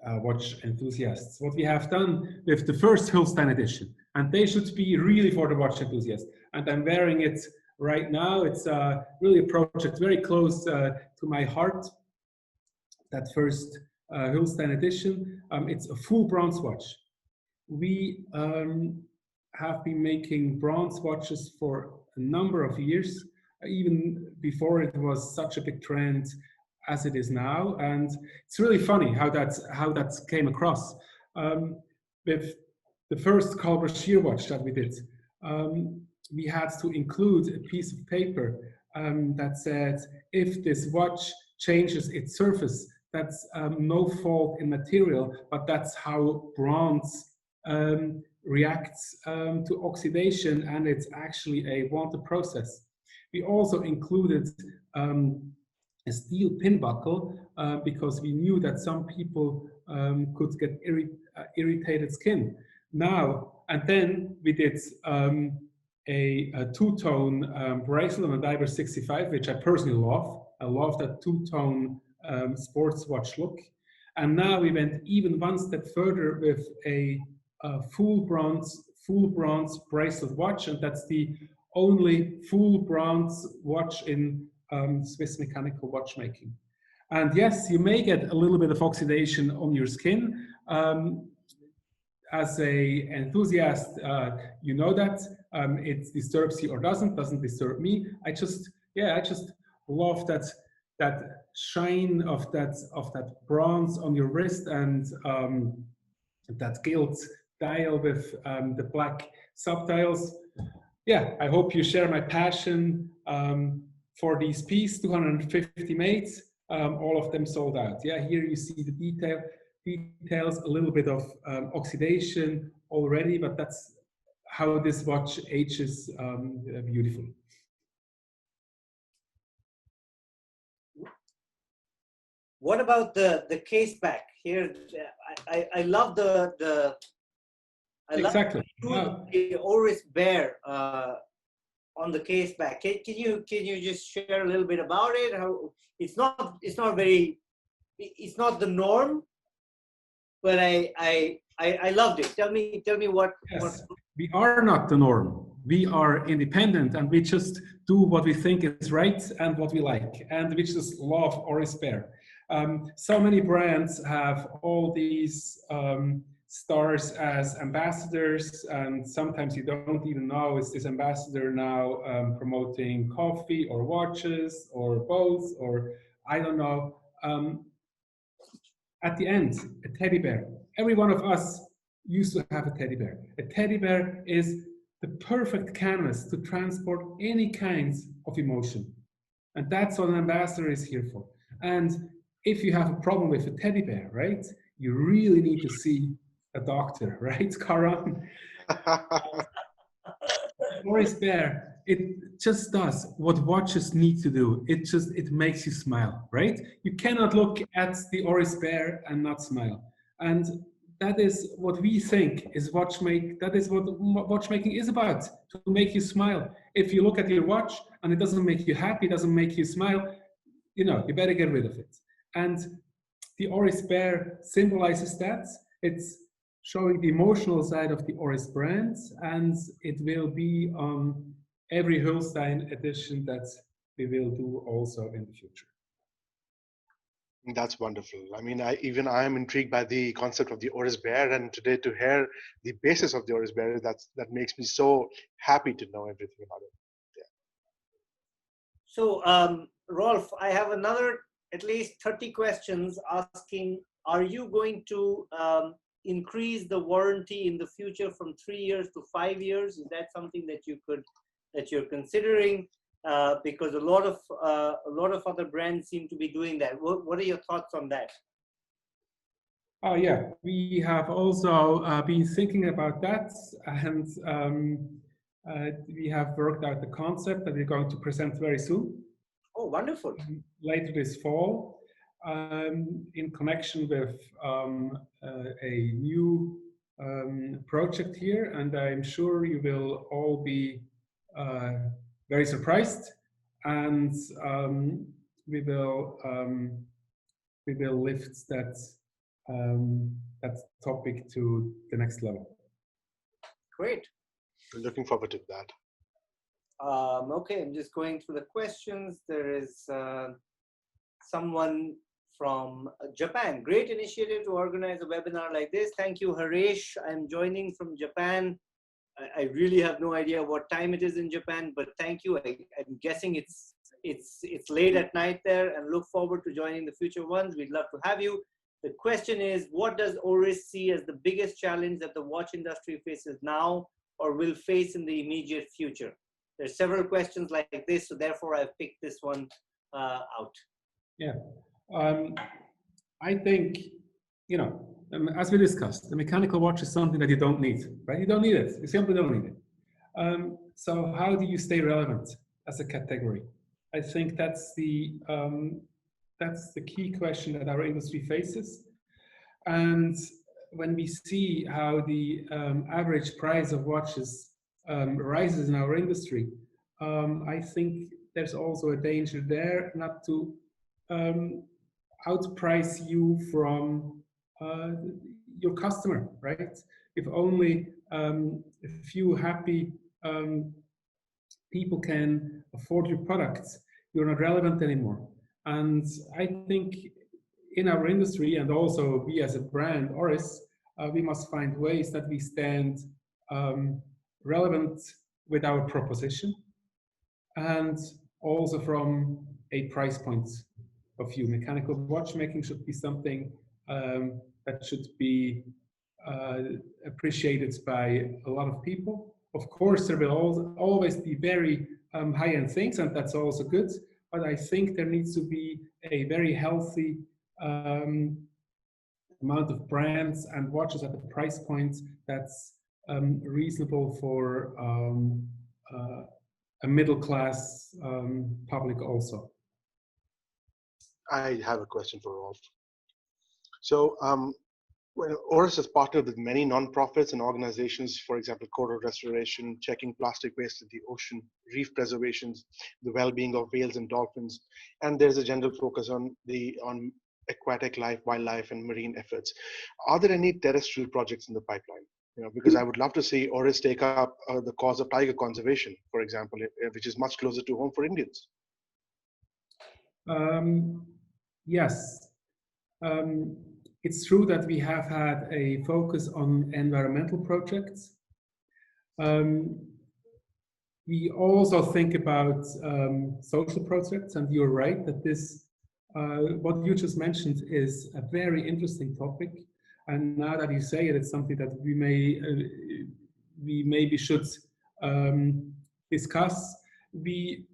Speaker 2: watch enthusiasts. What we have done with the first Holstein edition, and they should be really for the watch enthusiasts, and I'm wearing it right now. It's really a project very close to my heart, that first Holstein edition. It's a full bronze watch. We have been making bronze watches for a number of years, even before it was such a big trend as it is now, and it's really funny how that came across. With the first Culver shear watch that we did, we had to include a piece of paper that said, if this watch changes its surface, that's no fault in material, but that's how bronze reacts to oxidation, and it's actually a wanted process. We also included a steel pin buckle because we knew that some people could get irritated skin. Now, and then we did a two-tone bracelet on a Diver 65, which I personally love. I love that two-tone sports watch look. And now we went even one step further with a full bronze bracelet watch, and that's the only full bronze watch in Swiss mechanical watchmaking. And yes, you may get a little bit of oxidation on your skin. As a enthusiast, you know that it disturbs you or doesn't disturb me. I just love that shine of that bronze on your wrist, and that gilt dial with the black subdials. Yeah, I hope you share my passion for these pieces. 250 made, all of them sold out. Yeah, here you see the details, a little bit of oxidation already, but that's how this watch ages beautifully.
Speaker 1: What about the case back here? I love the
Speaker 2: exactly.
Speaker 1: The Oris bear on the case back. Can you just share a little bit about it? How it's not the norm, but I loved it. Tell me what.
Speaker 2: Yes, we are not the norm. We are independent, and we just do what we think is right and what we like, and we just love Oris bear. So many brands have all these stars as ambassadors, and sometimes you don't even know, is this ambassador now promoting coffee or watches or both, or I don't know. At the end, a teddy bear. Every one of us used to have a teddy bear. A teddy bear is the perfect canvas to transport any kinds of emotion. And that's what an ambassador is here for. And if you have a problem with a teddy bear, right, you really need to see a doctor, right, Karan? Oris bear, it just does what watches need to do. It makes you smile, right? You cannot look at the Oris bear and not smile. And that is what we think is watchmaking. That is what watchmaking is about, to make you smile. If you look at your watch and it doesn't make you happy, doesn't make you smile, you know, you better get rid of it. And the Oris bear symbolizes that. It's showing the emotional side of the Oris brand, and it will be on every Holstein edition that we will do also in the future.
Speaker 3: That's wonderful. I mean, I am intrigued by the concept of the Oris bear, and today to hear the basis of the Oris bear, that makes me so happy to know everything about it. Yeah.
Speaker 1: So, Rolf, I have another at least 30 questions asking, are you going to increase the warranty in the future from 3 years to 5 years? Is that something that you're considering? Because a lot of other brands seem to be doing that. What are your thoughts on that?
Speaker 2: Yeah, we have also been thinking about that, and we have worked out the concept that we're going to present very soon.
Speaker 1: Oh, wonderful.
Speaker 2: Later this fall, in connection with a new project here, and I'm sure you will all be very surprised, and we will lift that topic to the next level.
Speaker 1: Great.
Speaker 3: Looking forward to that.
Speaker 1: Okay, I'm just going through the questions. There is someone from Japan. Great initiative to organize a webinar like this. Thank you, Harish. I'm joining from Japan. I really have no idea what time it is in Japan, but thank you. I'm guessing it's late at night there, and look forward to joining the future ones. We'd love to have you. The question is, what does Oris see as the biggest challenge that the watch industry faces now or will face in the immediate future? There's several questions like this, so therefore I've picked this one out.
Speaker 2: Yeah, I think, you know, as we discussed, the mechanical watch is something that you don't need, right? You don't need it. You simply don't need it. So how do you stay relevant as a category? I think that's the key question that our industry faces. And when we see how the average price of watches rises in our industry, I think there's also a danger there not to outprice you from your customer, right? If only a few happy people can afford your products, you're not relevant anymore. And I think in our industry, and also we as a brand, Orris, we must find ways that we stand relevant with our proposition, and also from a price point of view. Mechanical watchmaking should be something that should be appreciated by a lot of people. Of course, there will always be very high-end things, and that's also good. But I think there needs to be a very healthy amount of brands and watches at the price point that's reasonable for a middle-class public also.
Speaker 3: I have a question for Rolf. So when Oris has partnered with many nonprofits and organizations, for example, coral restoration, checking plastic waste in the ocean, reef preservations, the well-being of whales and dolphins, and there's a general focus on aquatic life, wildlife, and marine efforts. Are there any terrestrial projects in the pipeline? You know, because I would love to see Oris take up the cause of tiger conservation, for example, which is much closer to home for Indians.
Speaker 2: Yes. It's true that we have had a focus on environmental projects. We also think about social projects, and you're right that this, what you just mentioned, is a very interesting topic. And now that you say it, it's something that we maybe should discuss. We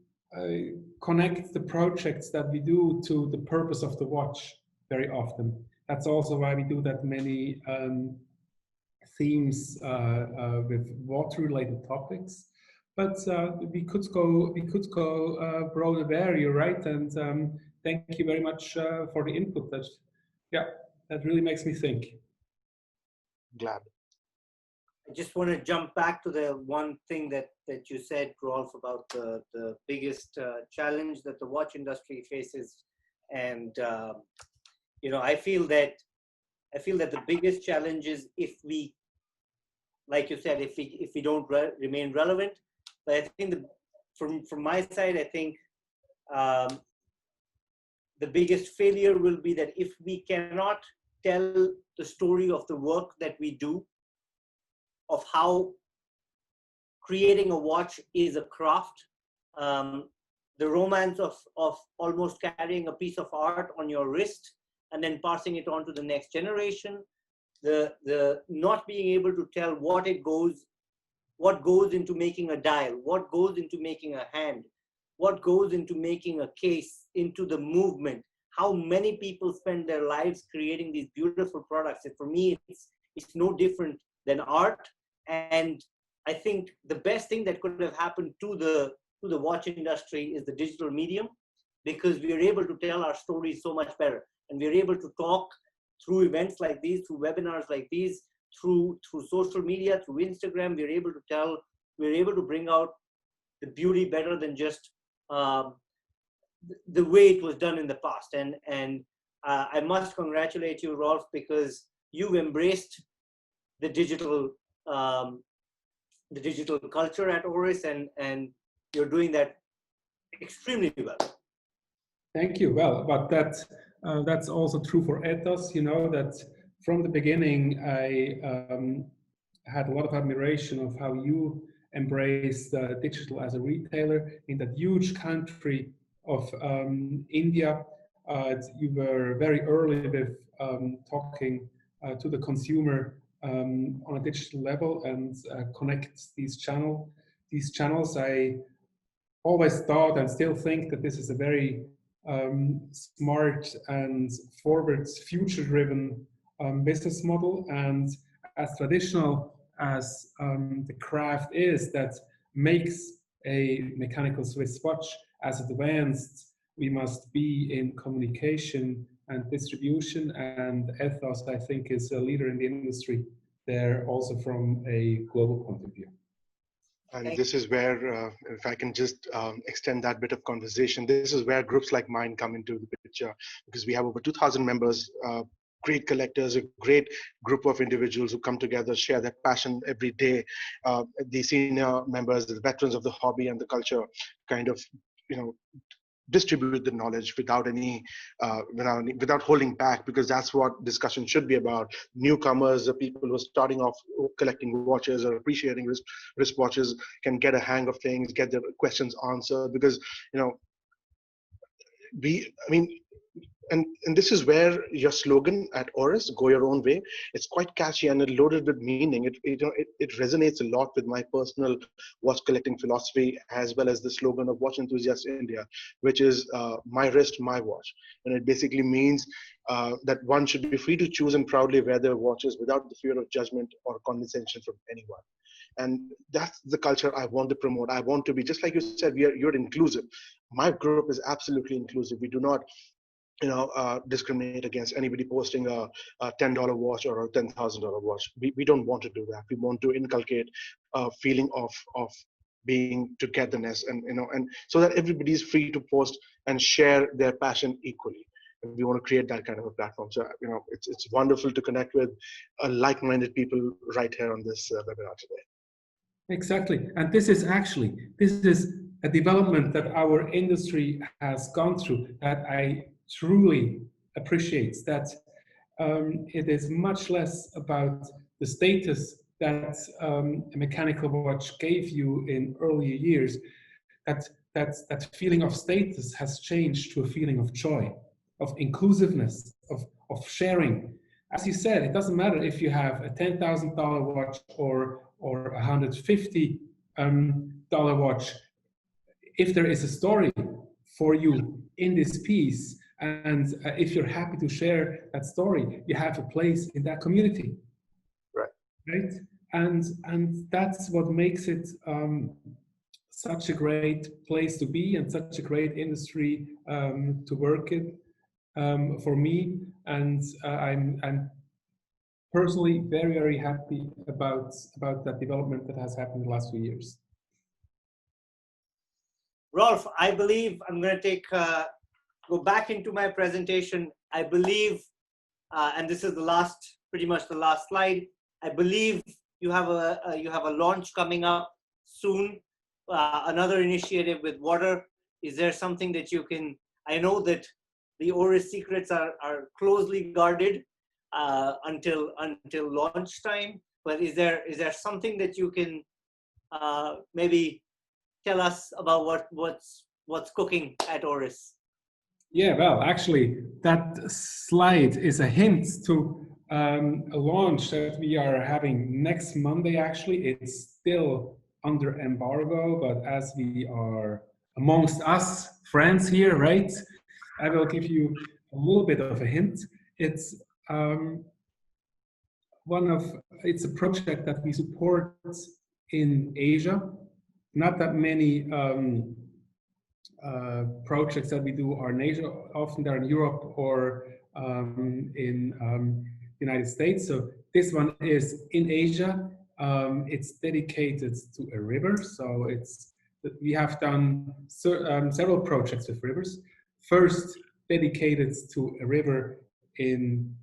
Speaker 2: connect the projects that we do to the purpose of the watch very often. That's also why we do that many themes with water-related topics. But we could go broader there. You're right, and thank you very much for the input. That really makes me think.
Speaker 3: Glad.
Speaker 1: I just want to jump back to the one thing that you said, Rolf, about the biggest challenge that the watch industry faces, and you know, I feel that the biggest challenge is if we, like you said, if we don't remain relevant. But I think from my side, I think the biggest failure will be that if we cannot tell the story of the work that we do, of how creating a watch is a craft, the romance of almost carrying a piece of art on your wrist and then passing it on to the next generation, the not being able to tell what goes into making a dial, what goes into making a hand, what goes into making a case, into the movement, how many people spend their lives creating these beautiful products. And for me, it's no different than art. And I think the best thing that could have happened to the watch industry is the digital medium, because we are able to tell our stories so much better. And we are able to talk through events like these, through webinars like these, through social media, through Instagram. We're able to bring out the beauty better than just the way it was done in the past. And I must congratulate you, Rolf, because you've embraced the digital culture at Oris, and you're doing that extremely well.
Speaker 2: Thank you. Well, but that's also true for Ethos. You know that from the beginning, I had a lot of admiration of how you embraced digital as a retailer in that huge country of India. You were very early with talking to the consumer on a digital level and connect these channels. I always thought and still think that this is a very smart and forward, future-driven business model. And as traditional as the craft is that makes a mechanical Swiss watch, as advanced we must be in communication and distribution. And Ethos, I think, is a leader in the industry there, also from a global point of view.
Speaker 3: And this is where, if I can just extend that bit of conversation, this is where groups like mine come into the picture, because we have over 2,000 members, great collectors, a great group of individuals who come together, share their passion every day. The senior members, the veterans of the hobby and the culture, kind of, distribute the knowledge without any without holding back, because that's what discussion should be about. Newcomers, the people who are starting off collecting watches or appreciating wristwatches, can get a hang of things, get their questions answered, because and this is where your slogan at Oris, "Go Your Own Way," it's quite catchy and loaded with meaning. It resonates a lot with my personal watch collecting philosophy, as well as the slogan of Watch Enthusiast India, which is "My wrist, my watch." And it basically means that one should be free to choose and proudly wear their watches without the fear of judgment or condescension from anyone. And that's the culture I want to promote. I want to be, just like you said, you're inclusive. My group is absolutely inclusive. We do not discriminate against anybody posting a $10 watch or a $10,000 watch. We don't want to do that. We want to inculcate a feeling of being togetherness, and so that everybody is free to post and share their passion equally. And we want to create that kind of a platform. So it's wonderful to connect with like-minded people right here on this webinar today.
Speaker 2: Exactly, and this is a development that our industry has gone through that I truly appreciate. That it is much less about the status that a mechanical watch gave you in earlier years. That feeling of status has changed to a feeling of joy, of inclusiveness, of sharing. As you said, it doesn't matter if you have a $10,000 watch or a $150 watch. If there is a story for you in this piece, and if you're happy to share that story, you have a place in that community. Right? And that's what makes it such a great place to be and such a great industry to work in for me. And I'm personally very, very happy about that development that has happened in the last few years.
Speaker 1: Rolf, I believe I'm going to go back into my presentation. I believe, and this is pretty much the last slide. I believe you have a launch coming up soon, another initiative with water. Is there something that you can? I know that the Oris secrets are closely guarded until launch time, but is there something that you can maybe tell us about what's cooking at Orris?
Speaker 2: Yeah, well, actually, that slide is a hint to a launch that we are having next Monday. Actually, it's still under embargo, but as we are amongst us friends here, right? I will give you a little bit of a hint. It's it's a project that we support in Asia. Not that many projects that we do are in Asia. Often they're in Europe or in United States. So this one is in Asia. It's dedicated to a river. So we have done several projects with rivers. First, dedicated to a river in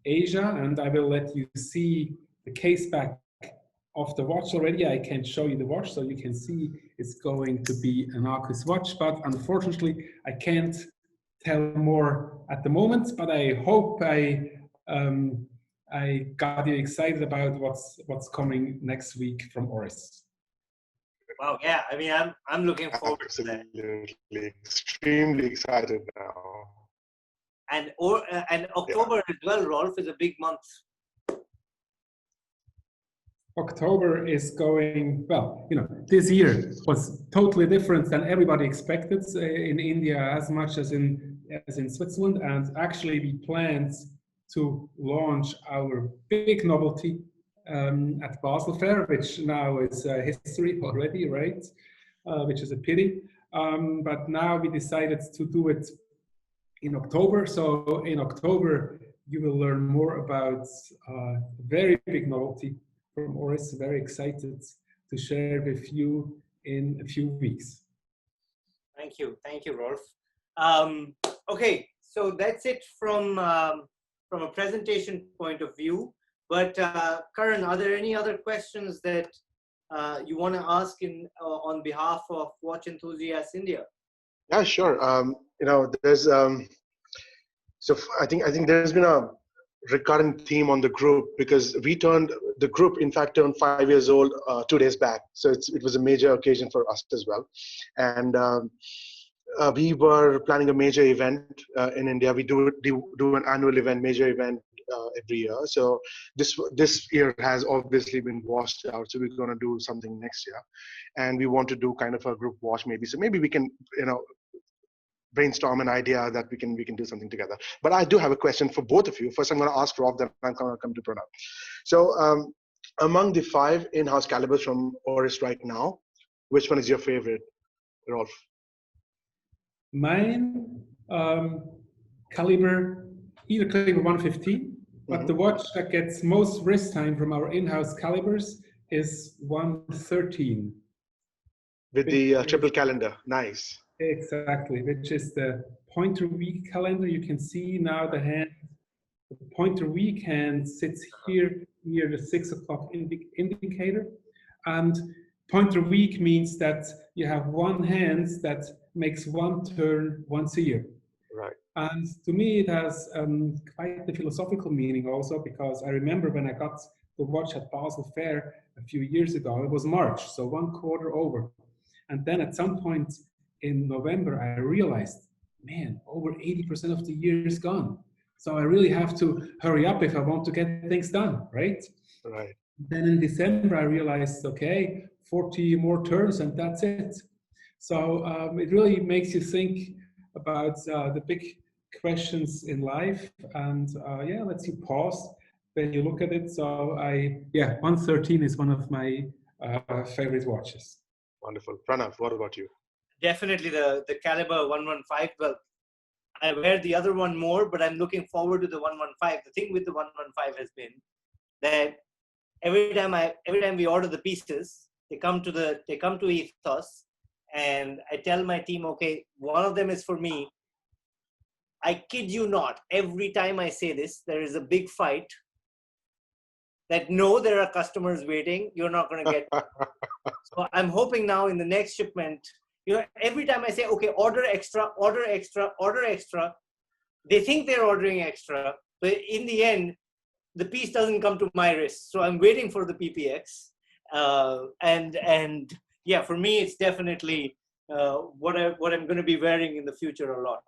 Speaker 2: Asia, and I will let you see the case back of the watch already. I can show you the watch so you can see it's going to be an Arcus watch, but unfortunately I can't tell more at the moment, but I hope I got you excited about what's coming next week from Oris.
Speaker 1: Wow, yeah. I mean, I'm looking forward to that.
Speaker 3: Absolutely, extremely excited now.
Speaker 1: And October as well, Rolf, is a big month.
Speaker 2: October is going, well, this year was totally different than everybody expected in India as much as in Switzerland. And actually we planned to launch our big novelty at Basel Fair, which now is history already, right? Which is a pity. But now we decided to do it in October. So in October, you will learn more about a very big novelty from Oris. Very excited to share with you in a few weeks.
Speaker 1: Thank you, Rolf. Okay, so that's it from a presentation point of view. But Karan, are there any other questions that you want to ask on behalf of Watch Enthusiasts India?
Speaker 3: Yeah, sure. There's so I think there's been a recurrent theme on the group, because the group in fact turned 5 years old 2 days back. So it was a major occasion for us as well. And we were planning a major event in India. We do an annual event, major event every year. So this year has obviously been washed out. So we're going to do something next year, and we want to do kind of a group watch maybe. So maybe we can brainstorm an idea that we can do something together. But I do have a question for both of you. First, I'm going to ask Rolf, then I'm going to come to Pranav. So among the 5 in-house calibers from Orris right now, which one is your favorite, Rolf?
Speaker 2: Mine, caliber 115, but the watch that gets most wrist time from our in-house calibers is 113.
Speaker 3: With the triple calendar, nice.
Speaker 2: Exactly, which is the pointer week calendar. You can see now the pointer week hand sits here near the 6 o'clock indicator. And pointer week means that you have one hand that makes one turn once a year.
Speaker 3: Right.
Speaker 2: And to me, it has quite the philosophical meaning also, because I remember when I got the watch at Basel Fair a few years ago, it was March, so 1 quarter over. And then at some point in November, I realized, man, over 80% of the year is gone. So I really have to hurry up if I want to get things done, right?
Speaker 3: Right.
Speaker 2: Then in December, I realized, okay, 40 more turns and that's it. So it really makes you think about the big questions in life. And yeah, lets you pause when you look at it. So 113 is one of my favorite watches.
Speaker 3: Wonderful. Pranav, what about you?
Speaker 1: Definitely the caliber 115. Well, I wear the other one more, but I'm looking forward to the 115. The thing with the 115 has been that every time we order the pieces, they come to Ethos, and I tell my team, okay, one of them is for me. I kid you not, every time I say this, there is a big fight that no, there are customers waiting. You're not going to get. So I'm hoping now in the next shipment, every time I say, okay, order extra, they think they're ordering extra, but in the end, the piece doesn't come to my wrist. So I'm waiting for the PPX. And yeah, for me, it's definitely what I'm going to be wearing in the future a lot.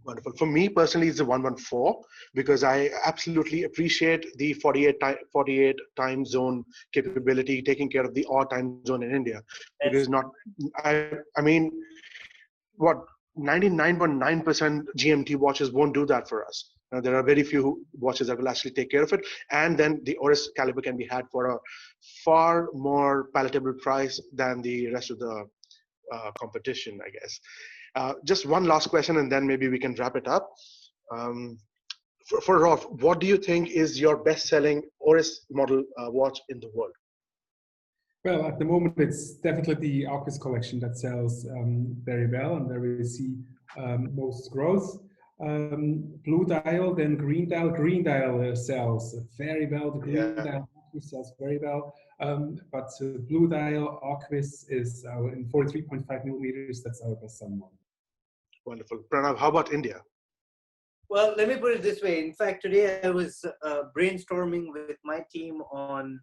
Speaker 3: Wonderful. For me personally, it's the 114, because I absolutely appreciate the 48 time zone capability, taking care of the odd time zone in India. Because I mean, what 99.9% GMT watches won't do that for us. Now, there are very few watches that will actually take care of it. And then the Oris caliber can be had for a far more palatable price than the rest of the competition, I guess. Just one last question, and then maybe we can wrap it up. For Rolf, what do you think is your best-selling Oris model watch in the world?
Speaker 2: Well, at the moment, it's definitely the Orris collection that sells very well, and where we see most growth. Blue dial, then green dial. Green dial sells very well. The green dial sells very well. But blue dial Orris is in 43.5 millimeters. That's our best-selling one.
Speaker 3: Wonderful. Pranav, how about India?
Speaker 1: Well, let me put it this way. In fact, today I was brainstorming with my team on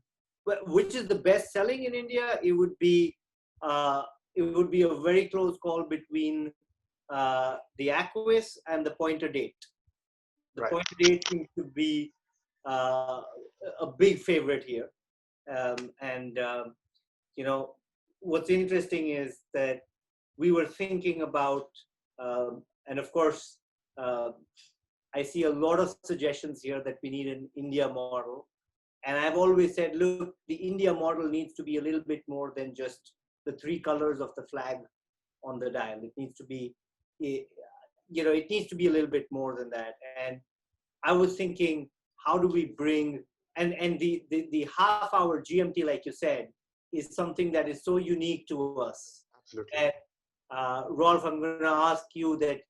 Speaker 1: which is the best selling in India. It would be it would be a very close call between the Aquis and the pointer date. The
Speaker 3: Right.
Speaker 1: pointer date seems to be a big favorite here. You know, what's interesting is that we were thinking about, and of course, I see a lot of suggestions here that we need an India model. And I've always said, look, the India model needs to be a little bit more than just the 3 colors of the flag on the dial. It needs to be, you know, it needs to be a little bit more than that. And I was thinking, how do we bring, and the half-hour GMT, like you said, is something that is so unique to us.
Speaker 3: Absolutely.
Speaker 1: And Rolf, I'm going to ask you that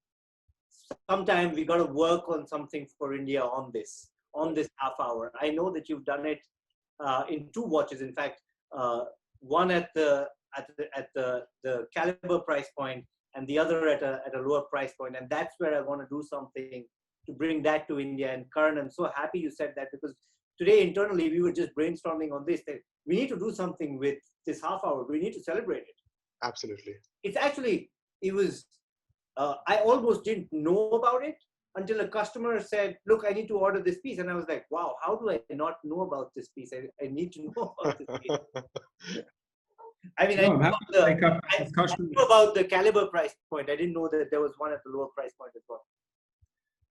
Speaker 1: sometime we got to work on something for India on this half hour. I know that you've done it in 2 watches. In fact, one at the caliber price point, and the other at a lower price point. And that's where I want to do something to bring that to India. And Karan, I'm so happy you said that, because today internally we were just brainstorming on this, that we need to do something with this half hour. We need to celebrate it.
Speaker 3: Absolutely.
Speaker 1: It's actually, it was, I almost didn't know about it until a customer said, look, I need to order this piece. And I was like, wow, how do I not know about this piece? I need to know about this piece. I mean, I know about the caliber price point. I didn't know that there was one at the lower price point as well.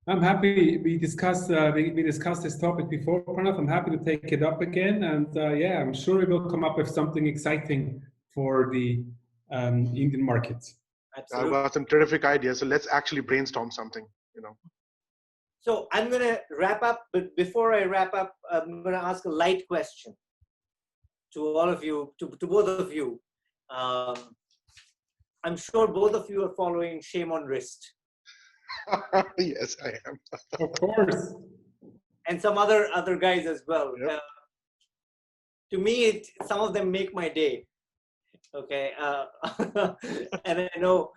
Speaker 2: I'm happy we discussed this topic before, Pranav. I'm happy to take it up again, and yeah, I'm sure we will come up with something exciting for the Indian market.
Speaker 1: Absolutely.
Speaker 3: I've got some terrific ideas, so let's actually brainstorm something. You know.
Speaker 1: So I'm going to wrap up, but before I wrap up, I'm going to ask a light question to all of you, to both of you. I'm sure both of you are following Shame on Wrist.
Speaker 3: Yes, I am.
Speaker 2: Of course.
Speaker 1: And some other guys as well.
Speaker 3: Yep.
Speaker 1: To me, some of them make my day. Okay, and I know.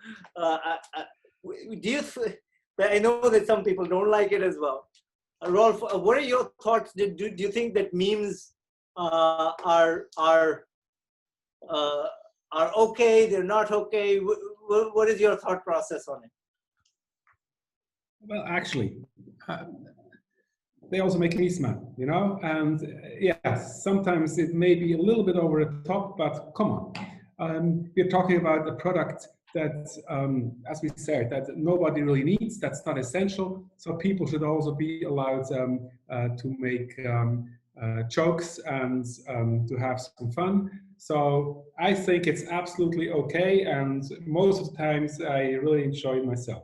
Speaker 1: I know that some people don't like it as well. Rolf, what are your thoughts? Do you think that memes are okay? They're not okay. What is your thought process on it?
Speaker 2: Well, actually, they also make me smile, you know. And yes, sometimes it may be a little bit over the top, but come on, we're talking about a product that, as we said, that nobody really needs. That's not essential. So people should also be allowed to make jokes and to have some fun. So I think it's absolutely okay, and most of the times I really enjoy myself.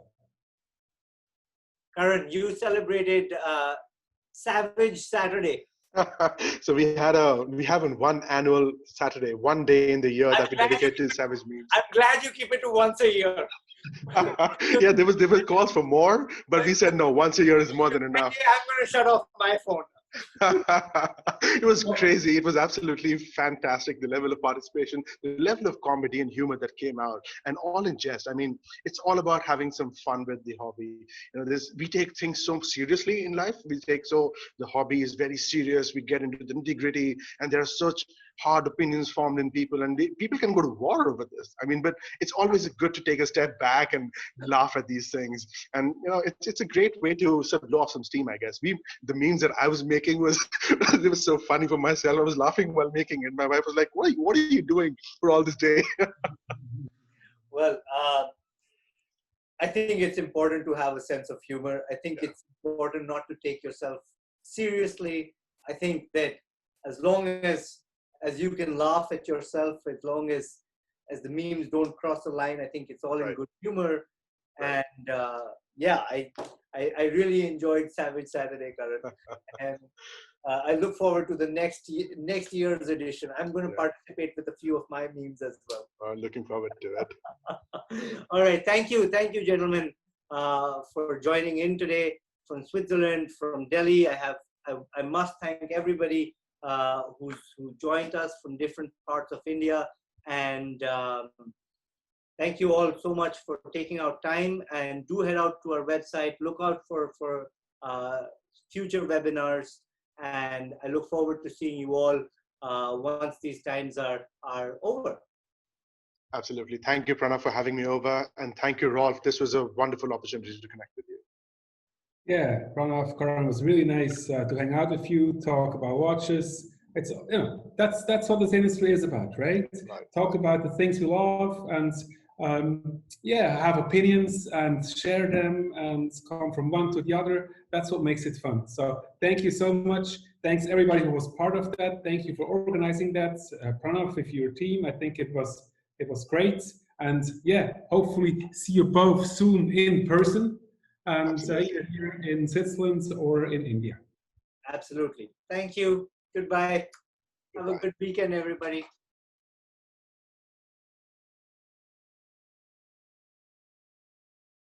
Speaker 1: Karan, you celebrated Savage Saturday.
Speaker 3: So we have one annual Saturday, one day in the year that we dedicate to Savage memes.
Speaker 1: I'm glad you keep it to once a year.
Speaker 3: Yeah, there was calls for more, but we said no, once a year is more than enough.
Speaker 1: I'm going to shut off my phone.
Speaker 3: It was crazy. It was absolutely fantastic. The level of participation, the level of comedy and humor that came out, and all in jest. I mean, it's all about having some fun with the hobby. You know, we take things so seriously in life. The hobby is very serious. We get into the nitty-gritty, and there are such hard opinions formed in people, and people can go to war over this. I mean, but it's always good to take a step back and laugh at these things. And you know, it's a great way to sort of blow off some steam, I guess. The memes that I was making was it was so funny for myself. I was laughing while making it. My wife was like, "What are you doing for all this day?"
Speaker 1: Well, I think it's important to have a sense of humor. I think it's important not to take yourself seriously. I think that as long as you can laugh at yourself, as long as the memes don't cross the line, I think it's all in good humor. Right. And yeah, I really enjoyed Savage Saturday, Karan. And I look forward to the next year's edition. I'm going to participate with a few of my memes as well.
Speaker 3: I'm looking forward to it.
Speaker 1: All right, thank you, gentlemen, for joining in today from Switzerland, from Delhi. I must thank everybody who joined us from different parts of India, and thank you all so much for taking out time. And do head out to our website. Look out for future webinars, and I look forward to seeing you all once these times are over.
Speaker 3: Absolutely. Thank you, Pranav, for having me over. And thank you, Rolf. This was a wonderful opportunity to connect with you.
Speaker 2: Yeah, Pranav Karan, was really nice to hang out with you, talk about watches. It's, you know, that's what this industry is about, right? Talk about the things we love and yeah, have opinions and share them and come from one to the other. That's what makes it fun. So thank you so much. Thanks everybody who was part of that. Thank you for organizing that. Pranav, with your team, I think it was great. And yeah, hopefully see you both soon in person. And either here in Switzerland or in India.
Speaker 1: Absolutely. Thank you. Goodbye.
Speaker 3: Goodbye.
Speaker 1: Have a good weekend, everybody.